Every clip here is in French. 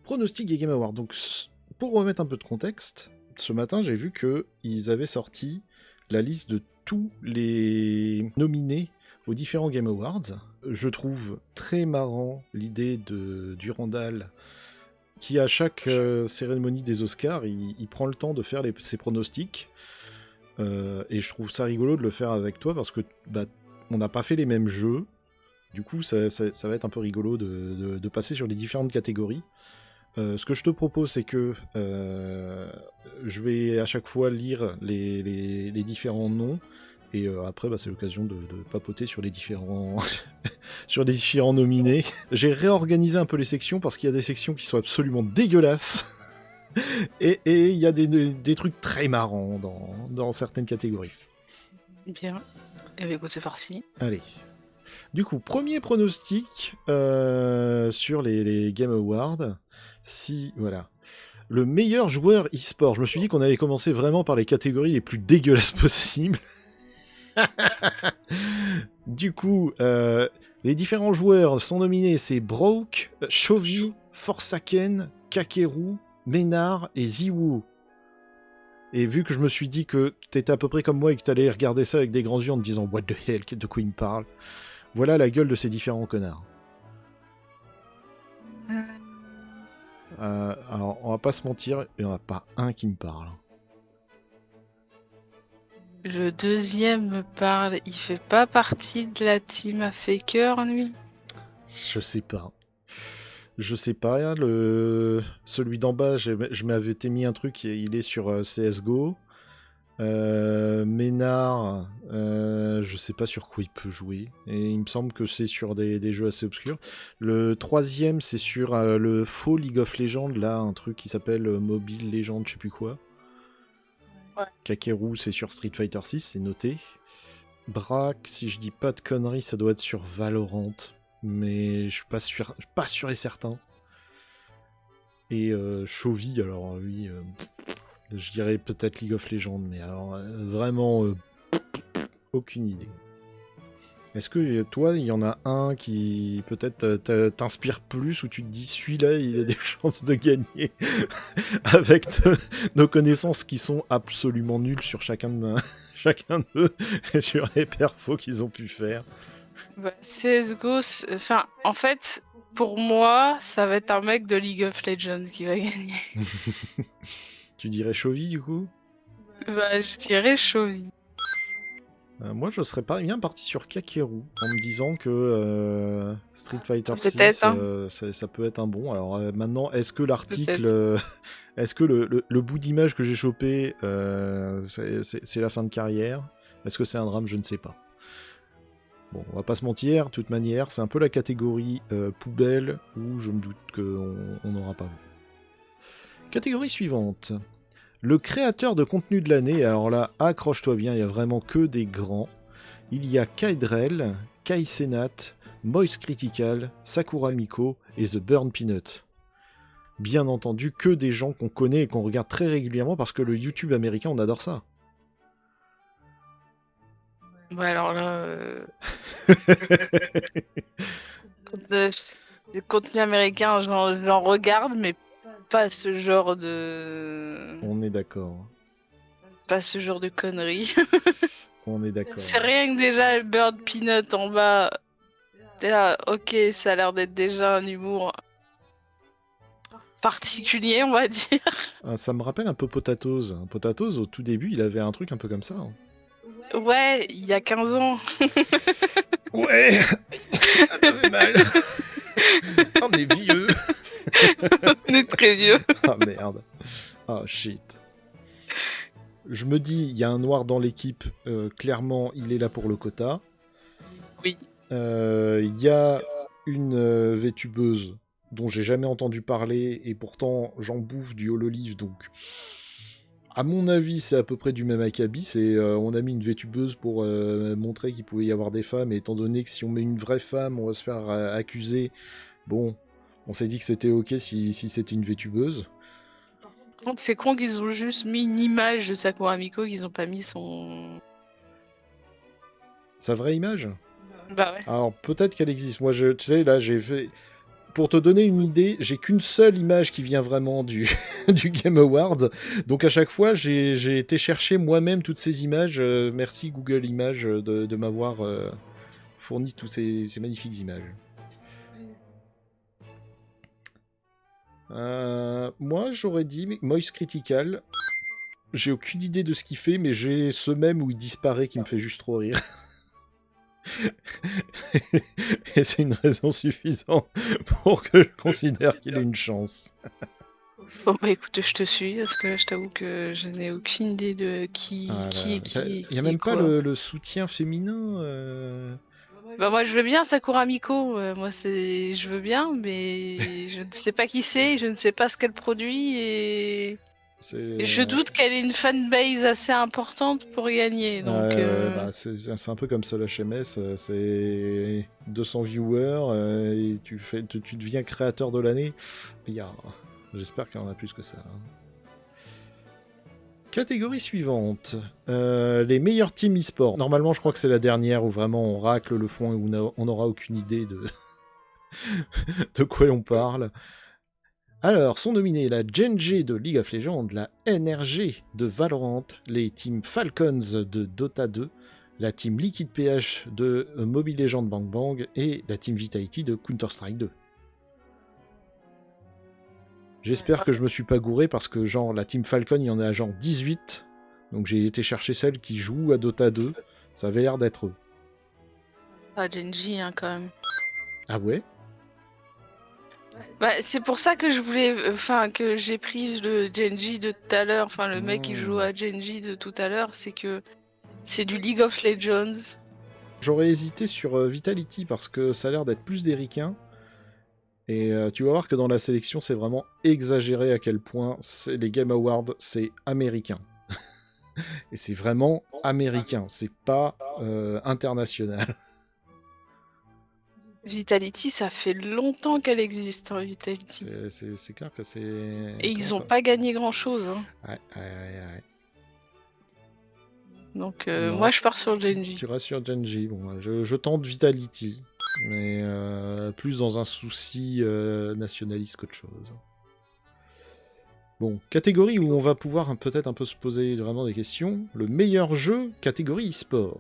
Pronostic des Game Awards. Donc, pour remettre un peu de contexte, ce matin, j'ai vu qu'ils avaient sorti la liste de tous les nominés aux différents Game Awards. Je trouve très marrant l'idée de Durandal qui, à chaque cérémonie des Oscars, il prend le temps de faire ses pronostics. Et je trouve ça rigolo de le faire avec toi parce que on n'a pas fait les mêmes jeux. Du coup, ça va être un peu rigolo de passer sur les différentes catégories. Ce que je te propose, c'est que je vais à chaque fois lire les différents noms, et après, c'est l'occasion de papoter sur les différents sur les différents nominés. J'ai réorganisé un peu les sections parce qu'il y a des sections qui sont absolument dégueulasses, et il y a des trucs très marrants dans certaines catégories. Bien. Et bien, écoute, c'est parti. Allez. Du coup, premier pronostic sur les Game Awards. Voilà. Le meilleur joueur e-sport. Je me suis dit qu'on allait commencer vraiment par les catégories les plus dégueulasses possibles. Du coup, les différents joueurs sont nominés, c'est Broke, Chovy, Forsaken, Kakeru, Ménard et Ziwu. Et vu que je me suis dit que t'étais à peu près comme moi et que t'allais regarder ça avec des grands yeux en te disant « What the hell, de quoi il me parle ?» Voilà la gueule de ces différents connards. Alors, on va pas se mentir, il n'y en a pas un qui me parle. Le deuxième me parle, il fait pas partie de la team à Faker, lui? Je sais pas. Celui d'en bas, je m'avais mis un truc, il est sur CSGO. Ménard, je sais pas sur quoi il peut jouer. Et il me semble que c'est sur des jeux assez obscurs. Le troisième, c'est sur le faux League of Legends, là, un truc qui s'appelle Mobile Legends, je sais plus quoi. Ouais. Kakeru, c'est sur Street Fighter 6, c'est noté. Brack, si je dis pas de conneries, ça doit être sur Valorant. Mais je suis pas sûr et certain. Et Chovy, alors lui, je dirais peut-être League of Legends, mais alors vraiment aucune idée. Est-ce que toi, il y en a un qui peut-être t'inspire plus, où tu te dis celui-là, il a des chances de gagner avec nos connaissances qui sont absolument nulles sur chacun d'eux et sur les perfos qu'ils ont pu faire. CSGO, enfin, en fait, pour moi, ça va être un mec de League of Legends qui va gagner. Tu dirais Chovy, du coup? Je dirais Chovy. Moi, je serais pas bien parti sur Kakeru, en me disant que Street Fighter 6, Peut-être, hein. ça peut être un bon. Alors maintenant, est-ce que l'article, est-ce que le bout d'image que j'ai chopé, c'est la fin de carrière? Est-ce que c'est un drame? Je ne sais pas. Bon, on va pas se mentir, de toute manière, c'est un peu la catégorie poubelle, où je me doute qu'on n'aura pas vu. Catégorie suivante. Le créateur de contenu de l'année, alors là, accroche-toi bien, il y a vraiment que des grands. Il y a Kaidrel, Kai Cenat, Moist Critical, Sakura Miko et The Burn Peanut. Bien entendu, que des gens qu'on connaît et qu'on regarde très régulièrement parce que le YouTube américain, on adore ça. Ouais, alors là... le contenu américain, j'en regarde, mais pas ce genre de... On est d'accord. Pas ce genre de conneries. On est d'accord. C'est rien que déjà le Bird Peanut en bas. T'es là, ok, ça a l'air d'être déjà un humour particulier, on va dire. Ah, ça me rappelle un peu Potatoes. Potatoes, au tout début, il avait un truc un peu comme ça. Hein. Ouais, il y a 15 ans. Ouais, ça fait mal. On est vieux. On est très vieux. Ah merde. Ah shit. Je me dis, il y a un noir dans l'équipe, clairement, il est là pour le quota. Oui. Il y a une VTubeuse dont j'ai jamais entendu parler, et pourtant j'en bouffe du Hololive, donc à mon avis c'est à peu près du même acabit. On a mis une VTubeuse pour montrer qu'il pouvait y avoir des femmes, et étant donné que si on met une vraie femme, on va se faire accuser. Bon, on s'est dit que c'était ok si c'était une VTubeuse. Par contre, c'est con qu'ils ont juste mis une image de Sakura Miko, qu'ils ont pas mis son... Sa vraie image? Bah ouais. Alors, peut-être qu'elle existe. Moi, tu sais, là, j'ai fait... Pour te donner une idée, j'ai qu'une seule image qui vient vraiment du, du Game Award. Donc à chaque fois, j'ai été chercher moi-même toutes ces images. Merci Google Images de m'avoir fourni toutes ces magnifiques images. Moi, j'aurais dit Moist Critical. J'ai aucune idée de ce qu'il fait, mais j'ai ce même où il disparaît qui me fait juste trop rire. Et c'est une raison suffisante pour que je considère qu'il ait une chance. Bon bah écoute, je te suis parce que je t'avoue que je n'ai aucune idée de qui est qui. Il n'y a même pas le soutien féminin. Bah moi je veux bien Sakura Miko, moi je veux bien, mais je ne sais pas qui c'est, je ne sais pas ce qu'elle produit et je doute qu'elle ait une fanbase assez importante pour gagner. Donc bah, c'est un peu comme Soul HMS, c'est 200 viewers et tu deviens créateur de l'année. J'espère qu'il y en a plus que ça. Catégorie suivante. Les meilleurs teams e-sport. Normalement, je crois que c'est la dernière où vraiment on racle le fond et où on n'aura aucune idée de... de quoi on parle. Alors, sont nominés la Gen.G de League of Legends, la NRG de Valorant, les teams Falcons de Dota 2, la team Liquid PH de Mobile Legends Bang Bang et la team Vitality de Counter-Strike 2. J'espère que je me suis pas gouré parce que genre la team Falcon il y en a genre 18. Donc j'ai été chercher celles qui jouent à Dota 2. Ça avait l'air d'être eux. pas Genji hein, quand même. Ah ouais? Bah, c'est pour ça que je voulais, que j'ai pris le Genji de tout à l'heure, enfin le mec qui joue à Genji de tout à l'heure, c'est que c'est du League of Legends. J'aurais hésité sur Vitality parce que ça a l'air d'être plus des ricains. Et tu vas voir que dans la sélection, c'est vraiment exagéré à quel point les Game Awards, c'est américain. Et c'est vraiment américain, c'est pas international. Vitality, ça fait longtemps qu'elle existe, hein, Vitality. C'est clair que c'est... Et ils ont pas gagné grand-chose. Hein. Ouais. Donc moi, je pars sur Genji. Tu restes sur Genji. Bon, je tente Vitality. Mais plus dans un souci nationaliste qu'autre chose. Bon, catégorie où on va pouvoir peut-être un peu se poser vraiment des questions. Le meilleur jeu, catégorie e-sport.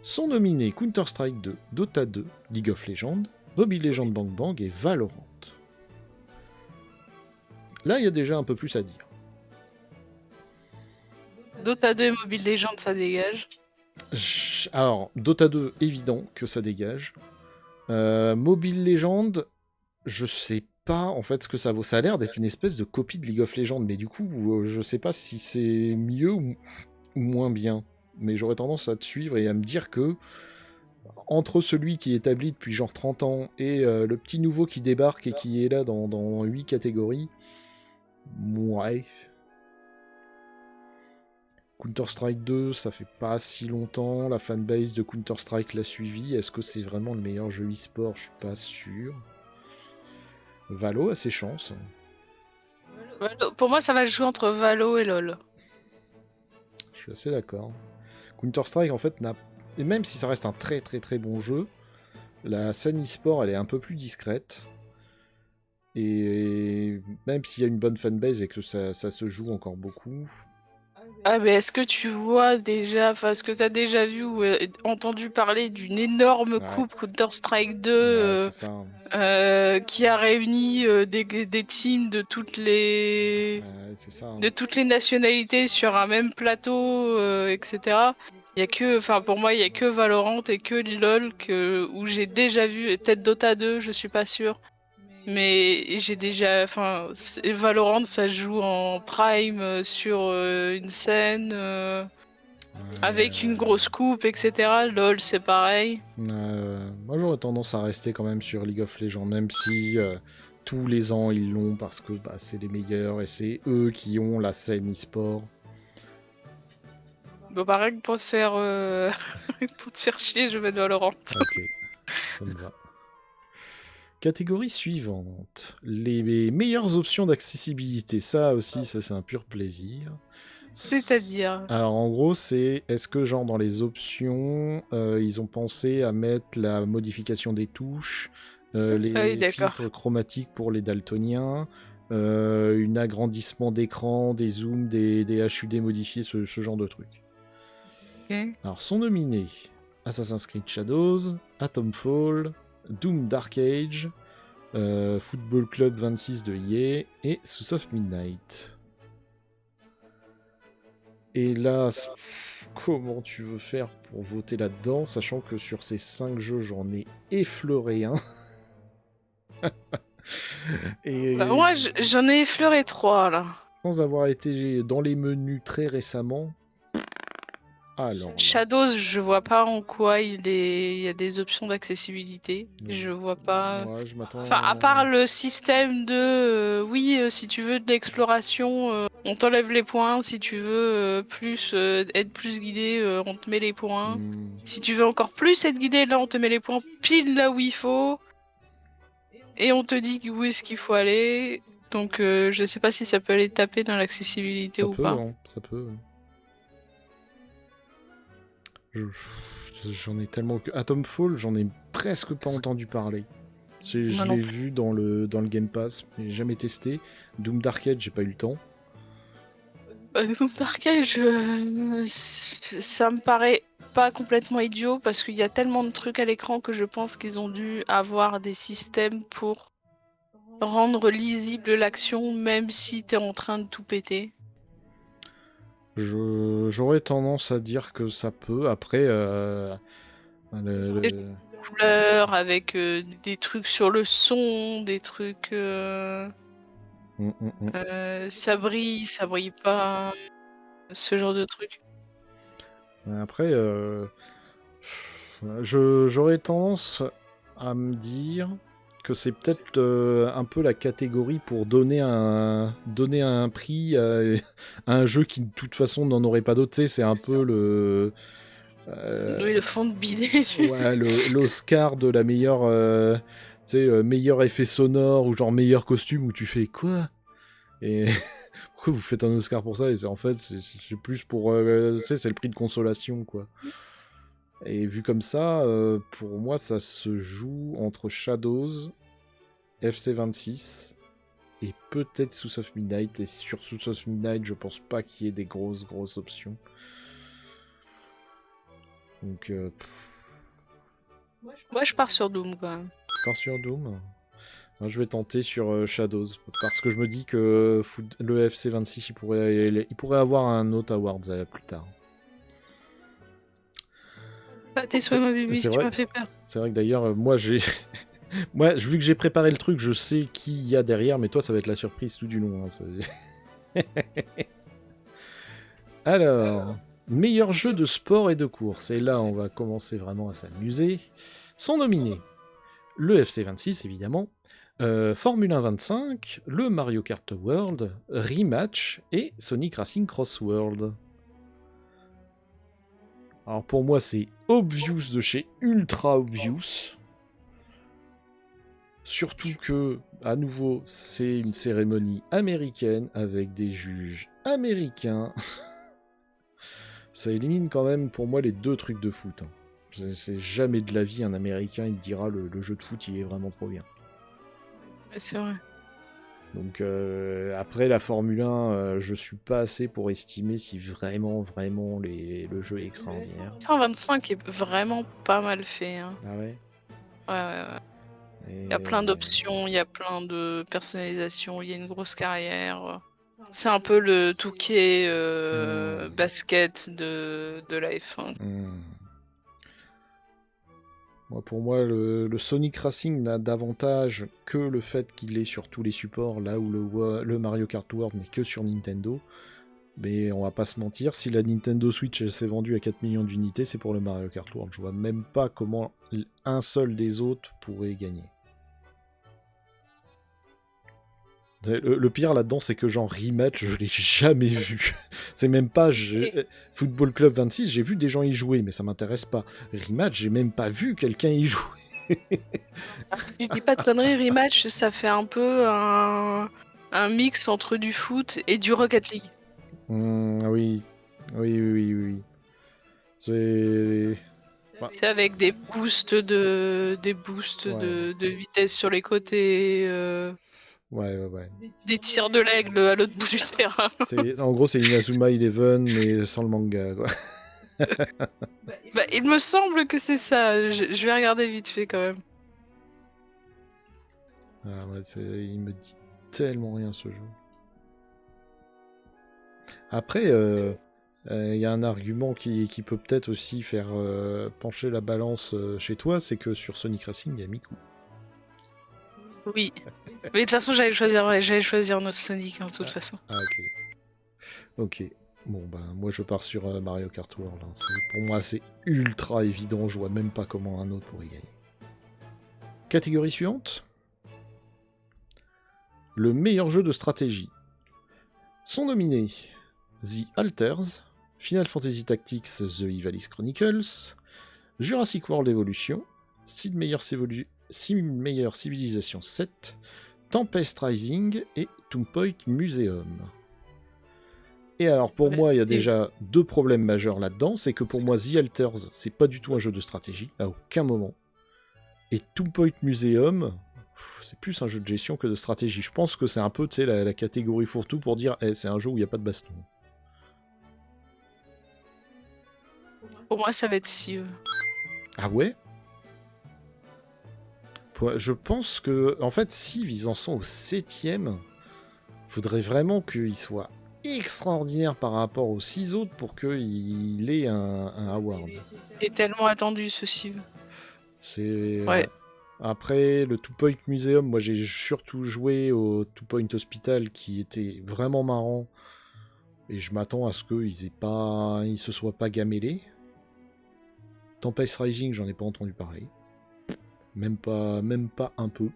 Sont nominés Counter-Strike 2, Dota 2, League of Legends, Mobile Legends Bang Bang et Valorant. Là, il y a déjà un peu plus à dire. Dota 2 et Mobile Legends, ça dégage. Alors, Dota 2, évident que ça dégage. Mobile Legends, je sais pas en fait ce que ça vaut. Ça a l'air d'être une espèce de copie de League of Legends, mais du coup, je sais pas si c'est mieux ou moins bien. Mais j'aurais tendance à te suivre et à me dire que entre celui qui est établi depuis genre 30 ans et le petit nouveau qui débarque et qui est là dans 8 catégories, ouais. Counter-Strike 2, ça fait pas si longtemps, la fanbase de Counter-Strike l'a suivi. Est-ce que c'est vraiment le meilleur jeu e-sport? Je suis pas sûr. Valo a ses chances. Pour moi, ça va se jouer entre Valo et LoL. Je suis assez d'accord. Counter-Strike, en fait, et même si ça reste un très très très bon jeu, la scène e-sport, elle est un peu plus discrète. Et même s'il y a une bonne fanbase et que ça se joue encore beaucoup... Ah mais est-ce que tu vois déjà, est-ce que tu as déjà vu ou entendu parler d'une énorme coupe Counter-Strike 2 qui a réuni des teams de toutes les de toutes les nationalités sur un même plateau, etc. Il y a que, pour moi, il y a que Valorant et que LoL où j'ai déjà vu, et peut-être Dota 2, je suis pas sûre. Mais j'ai déjà, Valorant, ça se joue en prime sur une scène avec une grosse coupe, etc. LoL, c'est pareil. Moi, j'aurais tendance à rester quand même sur League of Legends, même si tous les ans ils l'ont parce que c'est les meilleurs et c'est eux qui ont la scène e-sport. Bon, pareil, pour te faire pour te faire chier, je vais mettre Valorant. Ok, ça me va. Catégorie suivante. Les meilleures options d'accessibilité. Ça aussi, ça c'est un pur plaisir. C'est-à-dire Alors en gros, est-ce que genre dans les options, ils ont pensé à mettre la modification des touches, les filtres chromatiques pour les daltoniens, un agrandissement d'écran, des zooms, des HUD modifiés, ce genre de trucs. Okay. Alors sont nominés Assassin's Creed Shadows, Atomfall, Doom Dark Age, Football Club 26 de EA et Sous of Midnight. Et là, comment tu veux faire pour voter là-dedans, sachant que sur ces 5 jeux, j'en ai effleuré un. Et... Bah, moi, j'en ai effleuré 3, là. Sans avoir été dans les menus très récemment. Alors, Shadows, je vois pas en quoi il y a des options d'accessibilité. Je vois pas. Ouais, je m'attends. Enfin, à part le système de oui, si tu veux de l'exploration, on t'enlève les points. Si tu veux être plus guidé, on te met les points. Si tu veux encore plus être guidé, là on te met les points pile là où il faut. Et on te dit où est-ce qu'il faut aller. Donc je sais pas si ça peut aller taper dans l'accessibilité ou pas. Hein, ça peut. J'en ai tellement que Atomfall, j'en ai presque pas entendu parler. Je l'ai vu dans le Game Pass, mais j'ai jamais testé. Doom Dark Age, j'ai pas eu le temps. Doom Dark Age, ça me paraît pas complètement idiot parce qu'il y a tellement de trucs à l'écran que je pense qu'ils ont dû avoir des systèmes pour rendre lisible l'action même si t'es en train de tout péter. J'aurais tendance à dire que ça peut. Après, des couleurs avec des trucs sur le son, des trucs. Ça brille pas. Ce genre de trucs. Après, j'aurais tendance à me dire que c'est peut-être un peu la catégorie pour donner un prix à un jeu qui de toute façon n'en aurait pas d'autre. C'est un peu le... Oui, le fond de bidet. Ouais, l'Oscar de la meilleure... meilleur effet sonore ou genre meilleur costume où tu fais quoi? Et pourquoi vous faites un Oscar pour ça? Et en fait, c'est plus pour... c'est le prix de consolation, quoi. Et vu comme ça, pour moi, ça se joue entre Shadows, FC26 et peut-être Sous of Midnight. Et sur Sous of Midnight, je pense pas qu'il y ait des grosses options. Donc, moi, je pars sur Doom, quand même. Tu pars sur Doom? Moi, je vais tenter sur Shadows. Parce que je me dis que le FC26, il pourrait avoir un autre Awards plus tard. T'es soit ma bibi, tu m'as fait peur. C'est vrai que d'ailleurs, moi, moi, vu que j'ai préparé le truc, je sais qui il y a derrière, mais toi, ça va être la surprise tout du long. Hein, Alors, meilleur jeu de sport et de course. Et là, on va commencer vraiment à s'amuser. Sont nominés le FC26, évidemment, Formule 1 25, le Mario Kart World, Rematch et Sonic Racing Cross World. Alors pour moi, c'est obvious de chez ultra obvious. Surtout que, à nouveau, c'est une cérémonie américaine avec des juges américains. Ça élimine quand même pour moi les deux trucs de foot. Hein. C'est jamais de la vie un Américain il te dira le jeu de foot il est vraiment trop bien. C'est vrai. Donc après la Formule 1, je suis pas assez pour estimer si vraiment le jeu est extraordinaire. Le 25 est vraiment pas mal fait. Hein. Ah ouais. Ouais. Il y a plein d'options, il y a plein de personnalisation, il y a une grosse carrière. C'est un peu le Touquet basket de la F1. Pour moi, le Sonic Racing n'a d'avantage que le fait qu'il est sur tous les supports, là où le Mario Kart World n'est que sur Nintendo. Mais on va pas se mentir, si la Nintendo Switch s'est vendue à 4 millions d'unités, c'est pour le Mario Kart World. Je vois même pas comment un seul des autres pourrait gagner. Le pire là-dedans, c'est que genre Rematch, je l'ai jamais vu. C'est même pas Football Club 26, j'ai vu des gens y jouer, mais ça m'intéresse pas. Rematch, j'ai même pas vu quelqu'un y jouer. Je dis pas de conneries, Rematch, ça fait un peu un mix entre du foot et du Rocket League. Oui. Oui. C'est... C'est avec des boosts de vitesse sur les côtés. Ouais. Des tirs de l'aigle à l'autre bout du terrain. En gros, c'est Inazuma Eleven, mais sans le manga, quoi. Il me semble que c'est ça. Je vais regarder vite fait quand même. Ah ouais, il me dit tellement rien ce jeu. Après, il y a un argument qui peut peut-être aussi faire pencher la balance chez toi, c'est que sur Sonic Racing, il y a Miku. Oui. Mais de toute façon, j'allais choisir notre Sonic, de toute façon. Ah, ok. Bon, moi je pars sur Mario Kart World. Hein. Pour moi, c'est ultra évident. Je vois même pas comment un autre pourrait gagner. Catégorie suivante. Le meilleur jeu de stratégie. Sont nominés The Alters, Final Fantasy Tactics The Ivalice Chronicles, Jurassic World Evolution, Sid Meier's Civilization 7, Tempest Rising et Tomb Point Museum. Et alors pour moi, il y a déjà deux problèmes majeurs là-dedans. C'est que pour moi, The Alters, c'est pas du tout un jeu de stratégie, à aucun moment. Et Tomb Point Museum, c'est plus un jeu de gestion que de stratégie. Je pense que c'est un peu la catégorie fourre-tout pour dire c'est un jeu où il n'y a pas de baston. Pour moi, ça va être Civ. Ah ouais? Je pense que, en fait, Civ, ils en sont au 7ème. Faudrait vraiment qu'il soit extraordinaire par rapport aux 6 autres pour qu'il ait un award. Il est tellement attendu, ce Civ. C'est... Ouais. Après, le Two Point Museum, moi j'ai surtout joué au Two Point Hospital qui était vraiment marrant. Et je m'attends à ce qu'ils se soient pas gamellés. Tempest Rising, j'en ai pas entendu parler. Même pas un peu.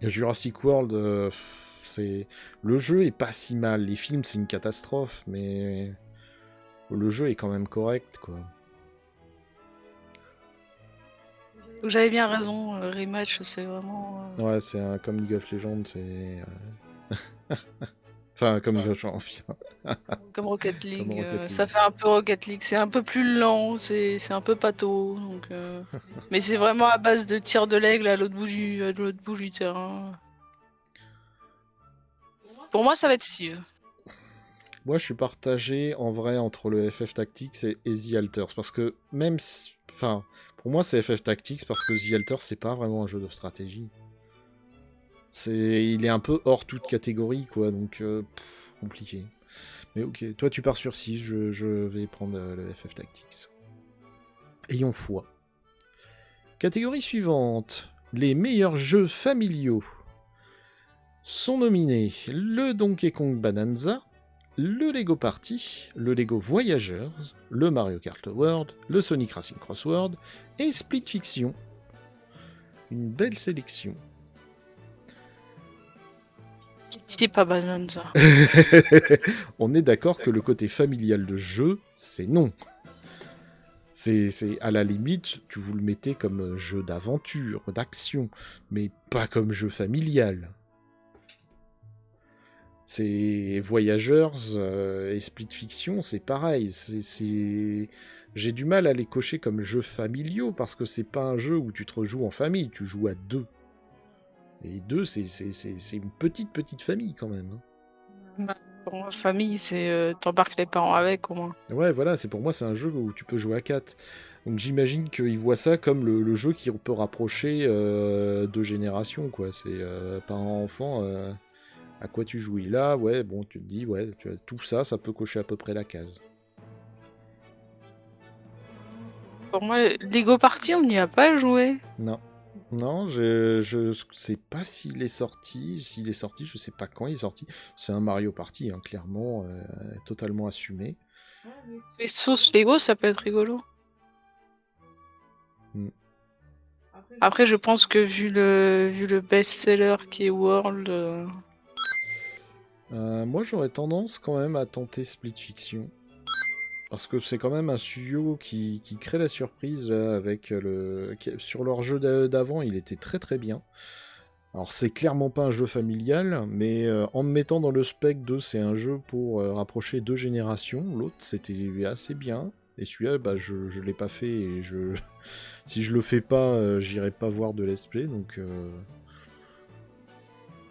Jurassic World, le jeu est pas si mal. Les films, c'est une catastrophe, mais le jeu est quand même correct, quoi. J'avais bien raison, Rematch, c'est vraiment... Ouais, c'est comme League of Legends, c'est... Enfin, comme League of Legends, putain. Comme Rocket League, ça fait un peu Rocket League, c'est un peu plus lent, c'est un peu pâteau, donc... mais c'est vraiment à base de tir de l'aigle à l'autre bout du terrain. Pour moi, ça va être Civ. Moi, je suis partagé, en vrai, entre le FF Tactics et The Alters, parce que même si... Enfin, pour moi, c'est FF Tactics, parce que The Alters, c'est pas vraiment un jeu de stratégie. Il est un peu hors toute catégorie, quoi, donc... compliqué. Mais ok, toi tu pars sur 6, je vais prendre le FF Tactics. Ayons foi. Catégorie suivante. Les meilleurs jeux familiaux sont nominés le Donkey Kong Bonanza, le Lego Party, le Lego Voyagers, le Mario Kart World, le Sonic Racing Crossword et Split Fiction. Une belle sélection. C'est pas Bonanza. On est d'accord que le côté familial de jeu, c'est non. C'est à la limite, tu vous le mettez comme jeu d'aventure, d'action, mais pas comme jeu familial. C'est Voyagers et Split Fiction, c'est pareil. J'ai du mal à les cocher comme jeux familiaux parce que c'est pas un jeu où tu te rejoues en famille, tu joues à deux. Et deux, c'est une petite famille quand même. Pour moi, famille, c'est t'embarques les parents avec au moins. Ouais, voilà, pour moi, c'est un jeu où tu peux jouer à 4. Donc j'imagine qu'ils voient ça comme le jeu qui peut rapprocher deux générations, quoi. C'est parents-enfants, à quoi tu joues. Là, ouais, bon, tu te dis, ouais, tout ça, ça peut cocher à peu près la case. Pour moi, Lego Party, on n'y a pas joué. Non, je sais pas s'il est sorti. S'il est sorti, je sais pas quand il est sorti. C'est un Mario Party, hein, clairement, totalement assumé. Les sauces Lego, ça peut être rigolo. Après, je pense que vu le best-seller qui est World... moi, j'aurais tendance quand même à tenter Split Fiction. Parce que c'est quand même un studio qui crée la surprise là, avec sur leur jeu d'avant, il était très très bien. Alors c'est clairement pas un jeu familial, mais en me mettant dans le spec de c'est un jeu pour rapprocher 2 générations, l'autre c'était assez bien, et celui-là bah, je l'ai pas fait, et si je le fais pas, j'irai pas voir de let's play, donc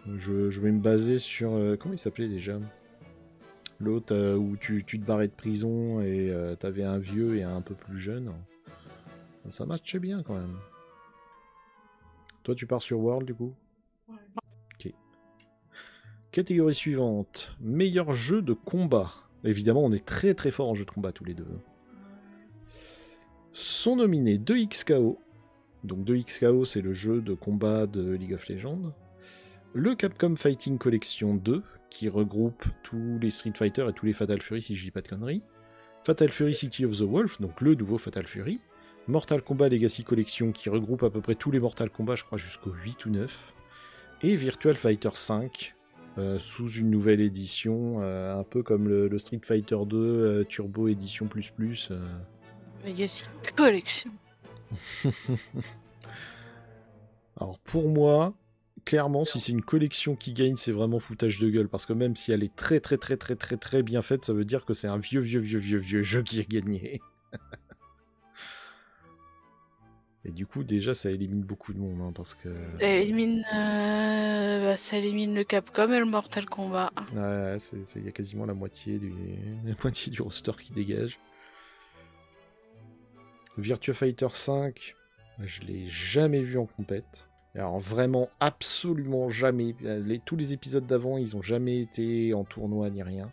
je vais me baser sur... comment il s'appelait déjà? L'autre où tu te barrais de prison et t'avais un vieux et un peu plus jeune. Ça matchait bien quand même. Toi tu pars sur World du coup? Ok. Catégorie suivante. Meilleur jeu de combat. Évidemment on est très très fort en jeu de combat tous les deux. Sont nominés 2XKO. Donc 2XKO c'est le jeu de combat de League of Legends. Le Capcom Fighting Collection 2, qui regroupe tous les Street Fighter et tous les Fatal Fury, si je dis pas de conneries. Fatal Fury City of the Wolf, donc le nouveau Fatal Fury. Mortal Kombat Legacy Collection, qui regroupe à peu près tous les Mortal Kombat, je crois jusqu'au 8 ou 9. Et Virtual Fighter 5, sous une nouvelle édition, un peu comme le Street Fighter 2 Turbo Édition ++. Legacy Collection. Alors pour moi... Clairement, si c'est une collection qui gagne, c'est vraiment foutage de gueule. Parce que même si elle est très très très très très très bien faite, ça veut dire que c'est un vieux jeu qui a gagné. Et du coup, déjà, ça élimine beaucoup de monde. Hein, parce que... ça élimine le Capcom et le Mortal Kombat. Ouais, il y a quasiment la moitié du roster qui dégage. Virtua Fighter 5, je l'ai jamais vu en compète. Alors vraiment, absolument jamais. Tous les épisodes d'avant, ils ont jamais été en tournoi ni rien.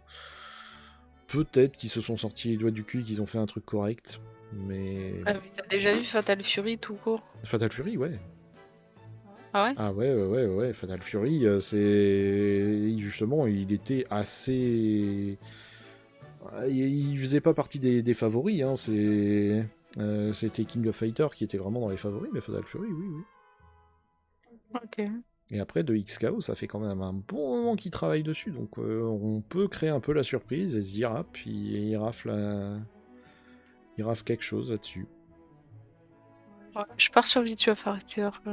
Peut-être qu'ils se sont sortis les doigts du cul et qu'ils ont fait un truc correct, mais... Ah mais t'as déjà vu Fatal Fury tout court? Fatal Fury, ouais. Ah ouais? Ah ouais. Fatal Fury, c'est... Justement, il était assez... Il faisait pas partie des favoris, hein. C'était King of Fighter qui était vraiment dans les favoris, mais Fatal Fury, oui. Ok. Et après, de XKO, ça fait quand même un bon moment qu'ils travaillent dessus, donc on peut créer un peu la surprise et se dire, ah, puis il rafle quelque chose là-dessus. Ouais, je pars sur Virtua Fighter. Tu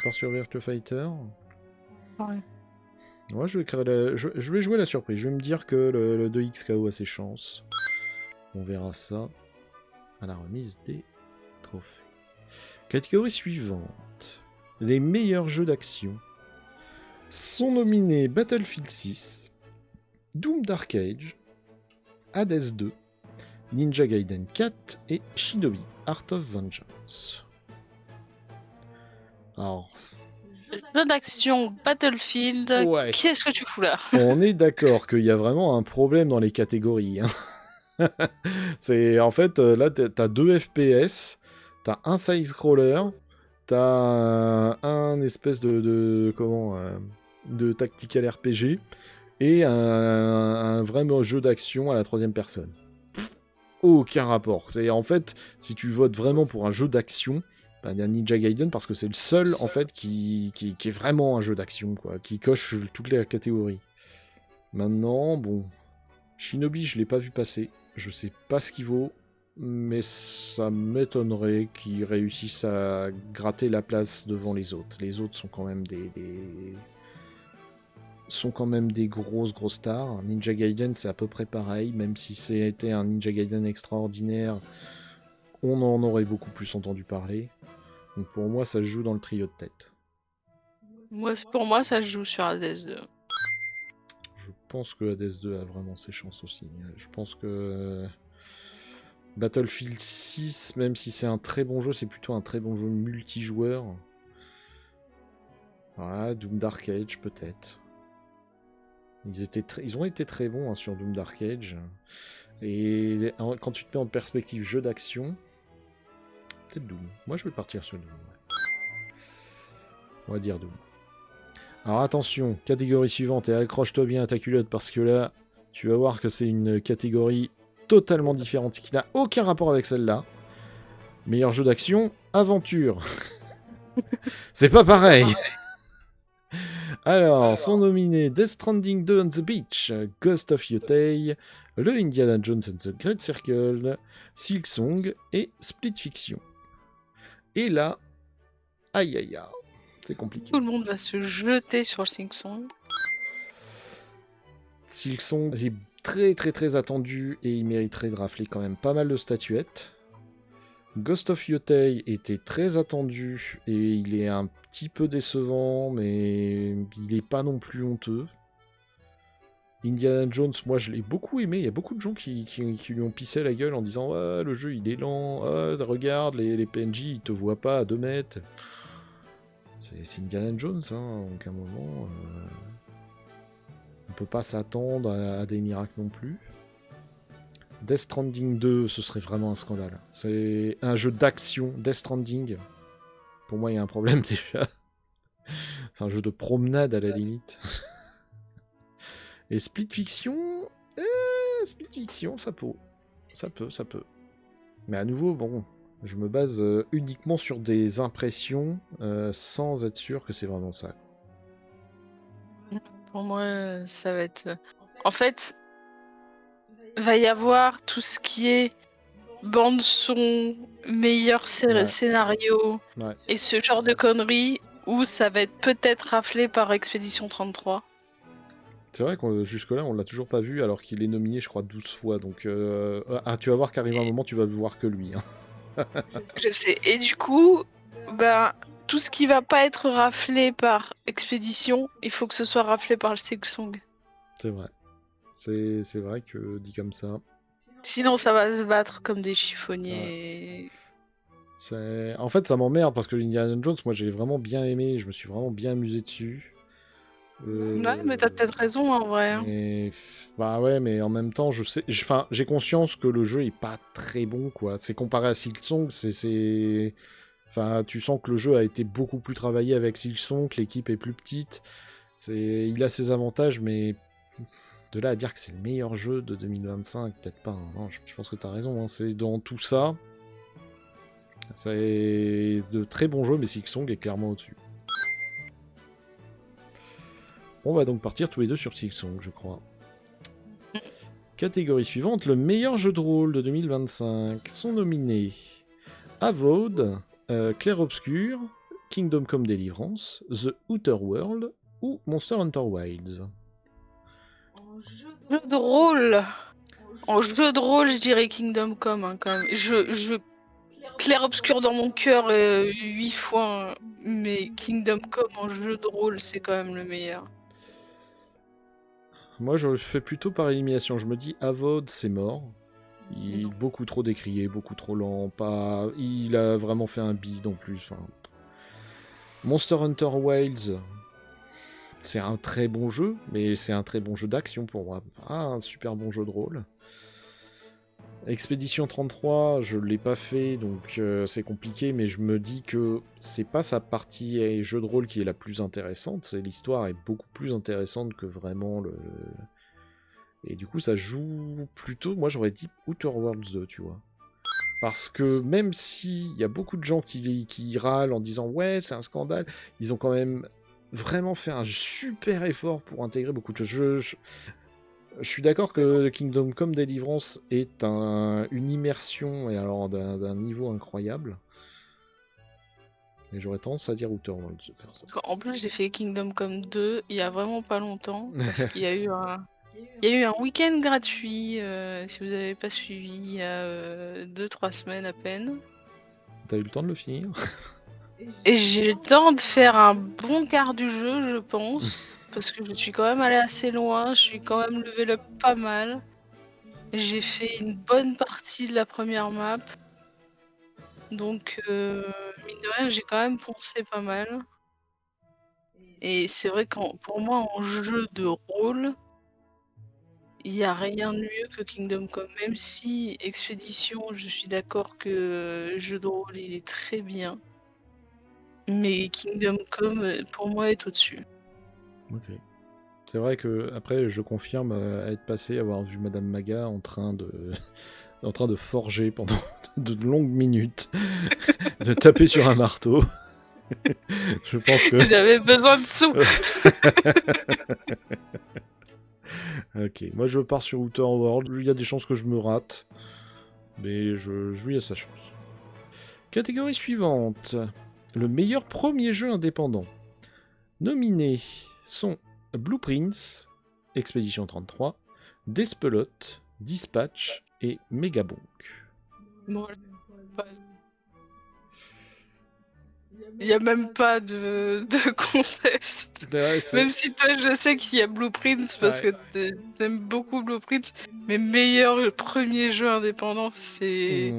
pars sur Virtua Fighter? Ouais. Ouais, je vais jouer la surprise. Je vais me dire que le 2XKO a ses chances. On verra ça à la remise des trophées. Catégorie suivante. Les meilleurs jeux d'action sont nominés Battlefield 6, Doom Dark Age, Hades 2, Ninja Gaiden 4 et Shinobi Art of Vengeance. Alors... Jeu d'action Battlefield, ouais. Qu'est-ce que tu fous là? On est d'accord qu'il y a vraiment un problème dans les catégories. Hein. C'est en fait, là, t'as 2 FPS, t'as un side-scroller, t'as un espèce de tactical RPG et un vrai jeu d'action à la 3e personne. Aucun rapport. C'est en fait, si tu votes vraiment pour un jeu d'action, bah, il y a Ninja Gaiden parce que c'est le seul en fait qui est vraiment un jeu d'action, quoi, qui coche toutes les catégories. Maintenant, bon, Shinobi, je l'ai pas vu passer. Je sais pas ce qu'il vaut, mais ça m'étonnerait qu'il réussisse à gratter la place devant les autres. Les autres sont quand même des grosses stars. Ninja Gaiden, c'est à peu près pareil, même si c'était un Ninja Gaiden extraordinaire, on en aurait beaucoup plus entendu parler. Donc pour moi, ça se joue dans le trio de tête. Pour moi, ça se joue sur Hades 2. Je pense que Hades 2 a vraiment ses chances aussi. Je pense que Battlefield 6, même si c'est un très bon jeu, c'est plutôt un très bon jeu multijoueur. Voilà, Doom Dark Age peut-être. Ils ont été très bons, hein, sur Doom Dark Age. Et quand tu te mets en perspective jeu d'action, peut-être Doom. Moi je vais partir sur Doom. Ouais. On va dire Doom. Alors attention, catégorie suivante, et accroche-toi bien à ta culotte parce que là, tu vas voir que c'est une catégorie totalement différente qui n'a aucun rapport avec celle-là. Meilleur jeu d'action, aventure. C'est pas pareil. Alors, sont nominés Death Stranding 2 on the Beach, Ghost of Yotei, le Indiana Jones and the Great Circle, Silksong et Split Fiction. Et là, aïe aïe aïe. C'est compliqué. Tout le monde va se jeter sur le Silksong. Silksong est très très très attendu et il mériterait de rafler quand même pas mal de statuettes. Ghost of Yotei était très attendu et il est un petit peu décevant, mais il est pas non plus honteux. Indiana Jones, moi je l'ai beaucoup aimé, il y a beaucoup de gens qui lui ont pissé la gueule en disant ah, le jeu il est lent, ah, regarde les PNJ ils te voient pas à 2 mètres. C'est Indiana Jones, hein, donc à un moment on peut pas s'attendre à des miracles non plus. Death Stranding 2, ce serait vraiment un scandale. C'est un jeu d'action, Death Stranding. Pour moi, il y a un problème déjà. C'est un jeu de promenade à la limite. Et Split Fiction, Split Fiction, ça peut. Ça peut. Mais à nouveau, bon, je me base uniquement sur des impressions sans être sûr que c'est vraiment ça. Pour moi, ça va être... En fait, va y avoir tout ce qui est bande-son, meilleur scénario, et ce genre de conneries où ça va être peut-être raflé par Expédition 33. C'est vrai que jusque-là, on l'a toujours pas vu, alors qu'il est nominé, je crois, 12 fois. Donc, tu vas voir qu'arrive un moment, tu vas voir que lui. Hein. Je sais. Et du coup, tout ce qui va pas être raflé par Expédition, il faut que ce soit raflé par le Silksong. C'est vrai. C'est vrai que dit comme ça. Sinon, ça va se battre comme des chiffonniers. Ouais. En fait, ça m'emmerde parce que Indiana Jones, moi, j'ai vraiment bien aimé. Je me suis vraiment bien amusé dessus. Ouais, mais t'as peut-être raison en vrai. Et... Bah ouais, mais en même temps, j'ai conscience que le jeu est pas très bon, quoi. C'est comparé à Silksong, Enfin, tu sens que le jeu a été beaucoup plus travaillé avec Silksong, que l'équipe est plus petite. Il a ses avantages, mais de là à dire que c'est le meilleur jeu de 2025, peut-être pas. Hein. Non, je pense que t'as raison. Hein. C'est dans tout ça. C'est de très bons jeux, mais Silksong est clairement au-dessus. On va donc partir tous les deux sur Silksong, je crois. Catégorie suivante, le meilleur jeu de rôle de 2025. Sont nominés Avowed, Clair Obscur, Kingdom Come Deliverance, The Outer World ou Monster Hunter Wilds. Jeu de rôle. En jeu de rôle, je dirais Kingdom Come hein, quand même. Clair obscur dans mon cœur 8 fois, mais Kingdom Come en jeu de rôle, c'est quand même le meilleur. Moi, je le fais plutôt par élimination. Je me dis, Avowed, c'est mort. Il est beaucoup trop décrié, beaucoup trop lent. Il a vraiment fait un bide en plus. Enfin... Monster Hunter Wilds, c'est un très bon jeu, mais c'est un très bon jeu d'action pour moi. Un super bon jeu de rôle. Expédition 33, je l'ai pas fait, donc c'est compliqué, mais je me dis que c'est pas sa partie jeu de rôle qui est la plus intéressante, l'histoire est beaucoup plus intéressante que vraiment le... Et du coup, ça joue plutôt, moi j'aurais dit Outer Worlds 2, tu vois. Parce que même s'il y a beaucoup de gens qui râlent en disant « Ouais, c'est un scandale », ils ont quand même vraiment fait un super effort pour intégrer beaucoup de choses. Je suis d'accord que Kingdom Come Deliverance est une immersion, et alors d'un niveau incroyable. Mais j'aurais tendance à dire Outer Worlds. En plus, j'ai fait Kingdom Come 2 il y a vraiment pas longtemps, parce qu'il y a eu un week-end gratuit, si vous n'avez pas suivi, il y a 2-3 semaines à peine. T'as eu le temps de le finir? Et j'ai le temps de faire un bon quart du jeu, je pense. Parce que je suis quand même allée assez loin, je suis quand même level up pas mal. J'ai fait une bonne partie de la première map. Donc, mine de rien, j'ai quand même poncé pas mal. Et c'est vrai que pour moi, en jeu de rôle, il n'y a rien de mieux que Kingdom Come. Même si Expédition, je suis d'accord que jeu de rôle, il est très bien. Mais Kingdom Come, pour moi, est au-dessus. Ok. C'est vrai que après, je confirme être passé, avoir vu Madame Maga en train de forger pendant de longues minutes, de taper sur un marteau. Je pense que... J'avais besoin de sous. Ok, moi je pars sur Outer World. Il y a des chances que je me rate, mais je lui laisse sa chance. Catégorie suivante. le meilleur premier jeu indépendant. Nominés sont Blueprints, Expedition 33, Despelot, Dispatch et Megabonk. Bon, il n'y a même pas de contest. Ouais, même si toi, je sais qu'il y a Blueprints parce que t'aimes beaucoup Blueprints, mais meilleur premier jeu indépendant, c'est...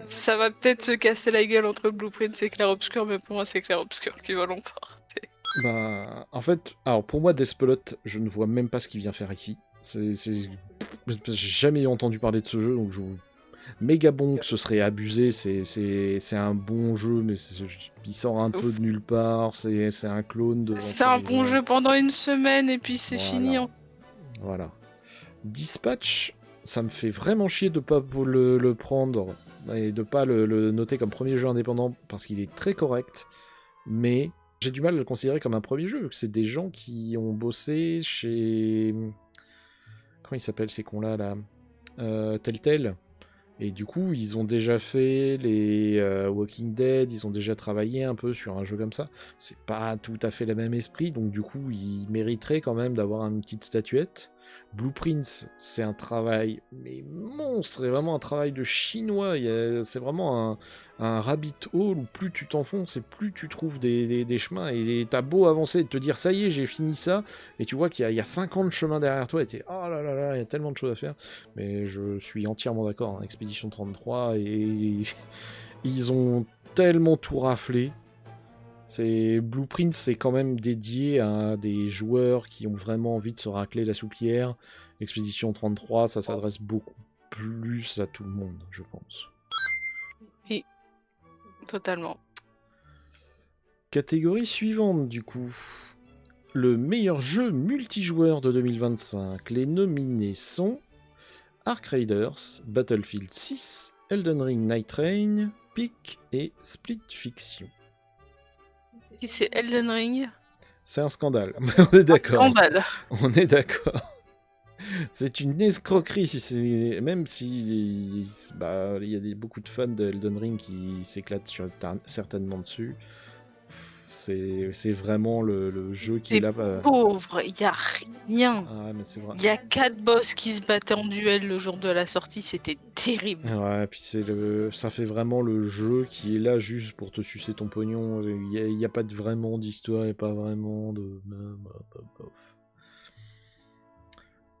Ça va peut-être se casser la gueule entre Blueprints et Clair Obscur, mais pour moi, c'est Clair Obscur qui va l'emporter. Bah, en fait, alors pour moi, Despelot, je ne vois même pas ce qu'il vient faire ici. J'ai jamais entendu parler de ce jeu, donc Megabonk, ce serait abusé, c'est un bon jeu, mais il sort un peu de nulle part, c'est un clone de... C'est un bon jeu pendant une semaine, et puis c'est fini. Voilà. Dispatch, ça me fait vraiment chier de pas le prendre, et de pas le noter comme premier jeu indépendant, parce qu'il est très correct, mais... J'ai du mal à le considérer comme un premier jeu. C'est des gens qui ont bossé chez... Comment ils s'appellent ces cons-là, là Telltale. Et du coup, ils ont déjà fait les Walking Dead, ils ont déjà travaillé un peu sur un jeu comme ça. C'est pas tout à fait le même esprit, donc du coup, ils mériteraient quand même d'avoir une petite statuette. Blueprints, c'est un travail mais monstre, c'est vraiment un travail de chinois. C'est vraiment un rabbit hole où plus tu t'enfonces et plus tu trouves des chemins. Et t'as beau avancer et te dire ça y est, j'ai fini ça, et tu vois qu'il y a 50 chemins derrière toi et t'es oh là là là, il y a tellement de choses à faire. Mais je suis entièrement d'accord, hein, Expedition 33, et ils ont tellement tout raflé. Blueprint, c'est quand même dédié à des joueurs qui ont vraiment envie de se racler la soupière. Expedition 33, ça s'adresse beaucoup plus à tout le monde, je pense. Oui, totalement. Catégorie suivante, du coup. Le meilleur jeu multijoueur de 2025. Les nominés sont Ark Raiders, Battlefield 6, Elden Ring Night Rain, Peak et Split Fiction. Si c'est Elden Ring, c'est un scandale. On est d'accord. Scandale. On est d'accord. C'est une escroquerie, même si il y a beaucoup de fans de Elden Ring qui s'éclatent certainement dessus. C'est vraiment le jeu qui est là. Pauvre, il n'y a rien. Ah, mais c'est vrai. Il y a 4 boss qui se battaient en duel le jour de la sortie, c'était terrible. Ouais, puis ça fait vraiment le jeu qui est là juste pour te sucer ton pognon. Il n'y a pas vraiment d'histoire et pas vraiment de...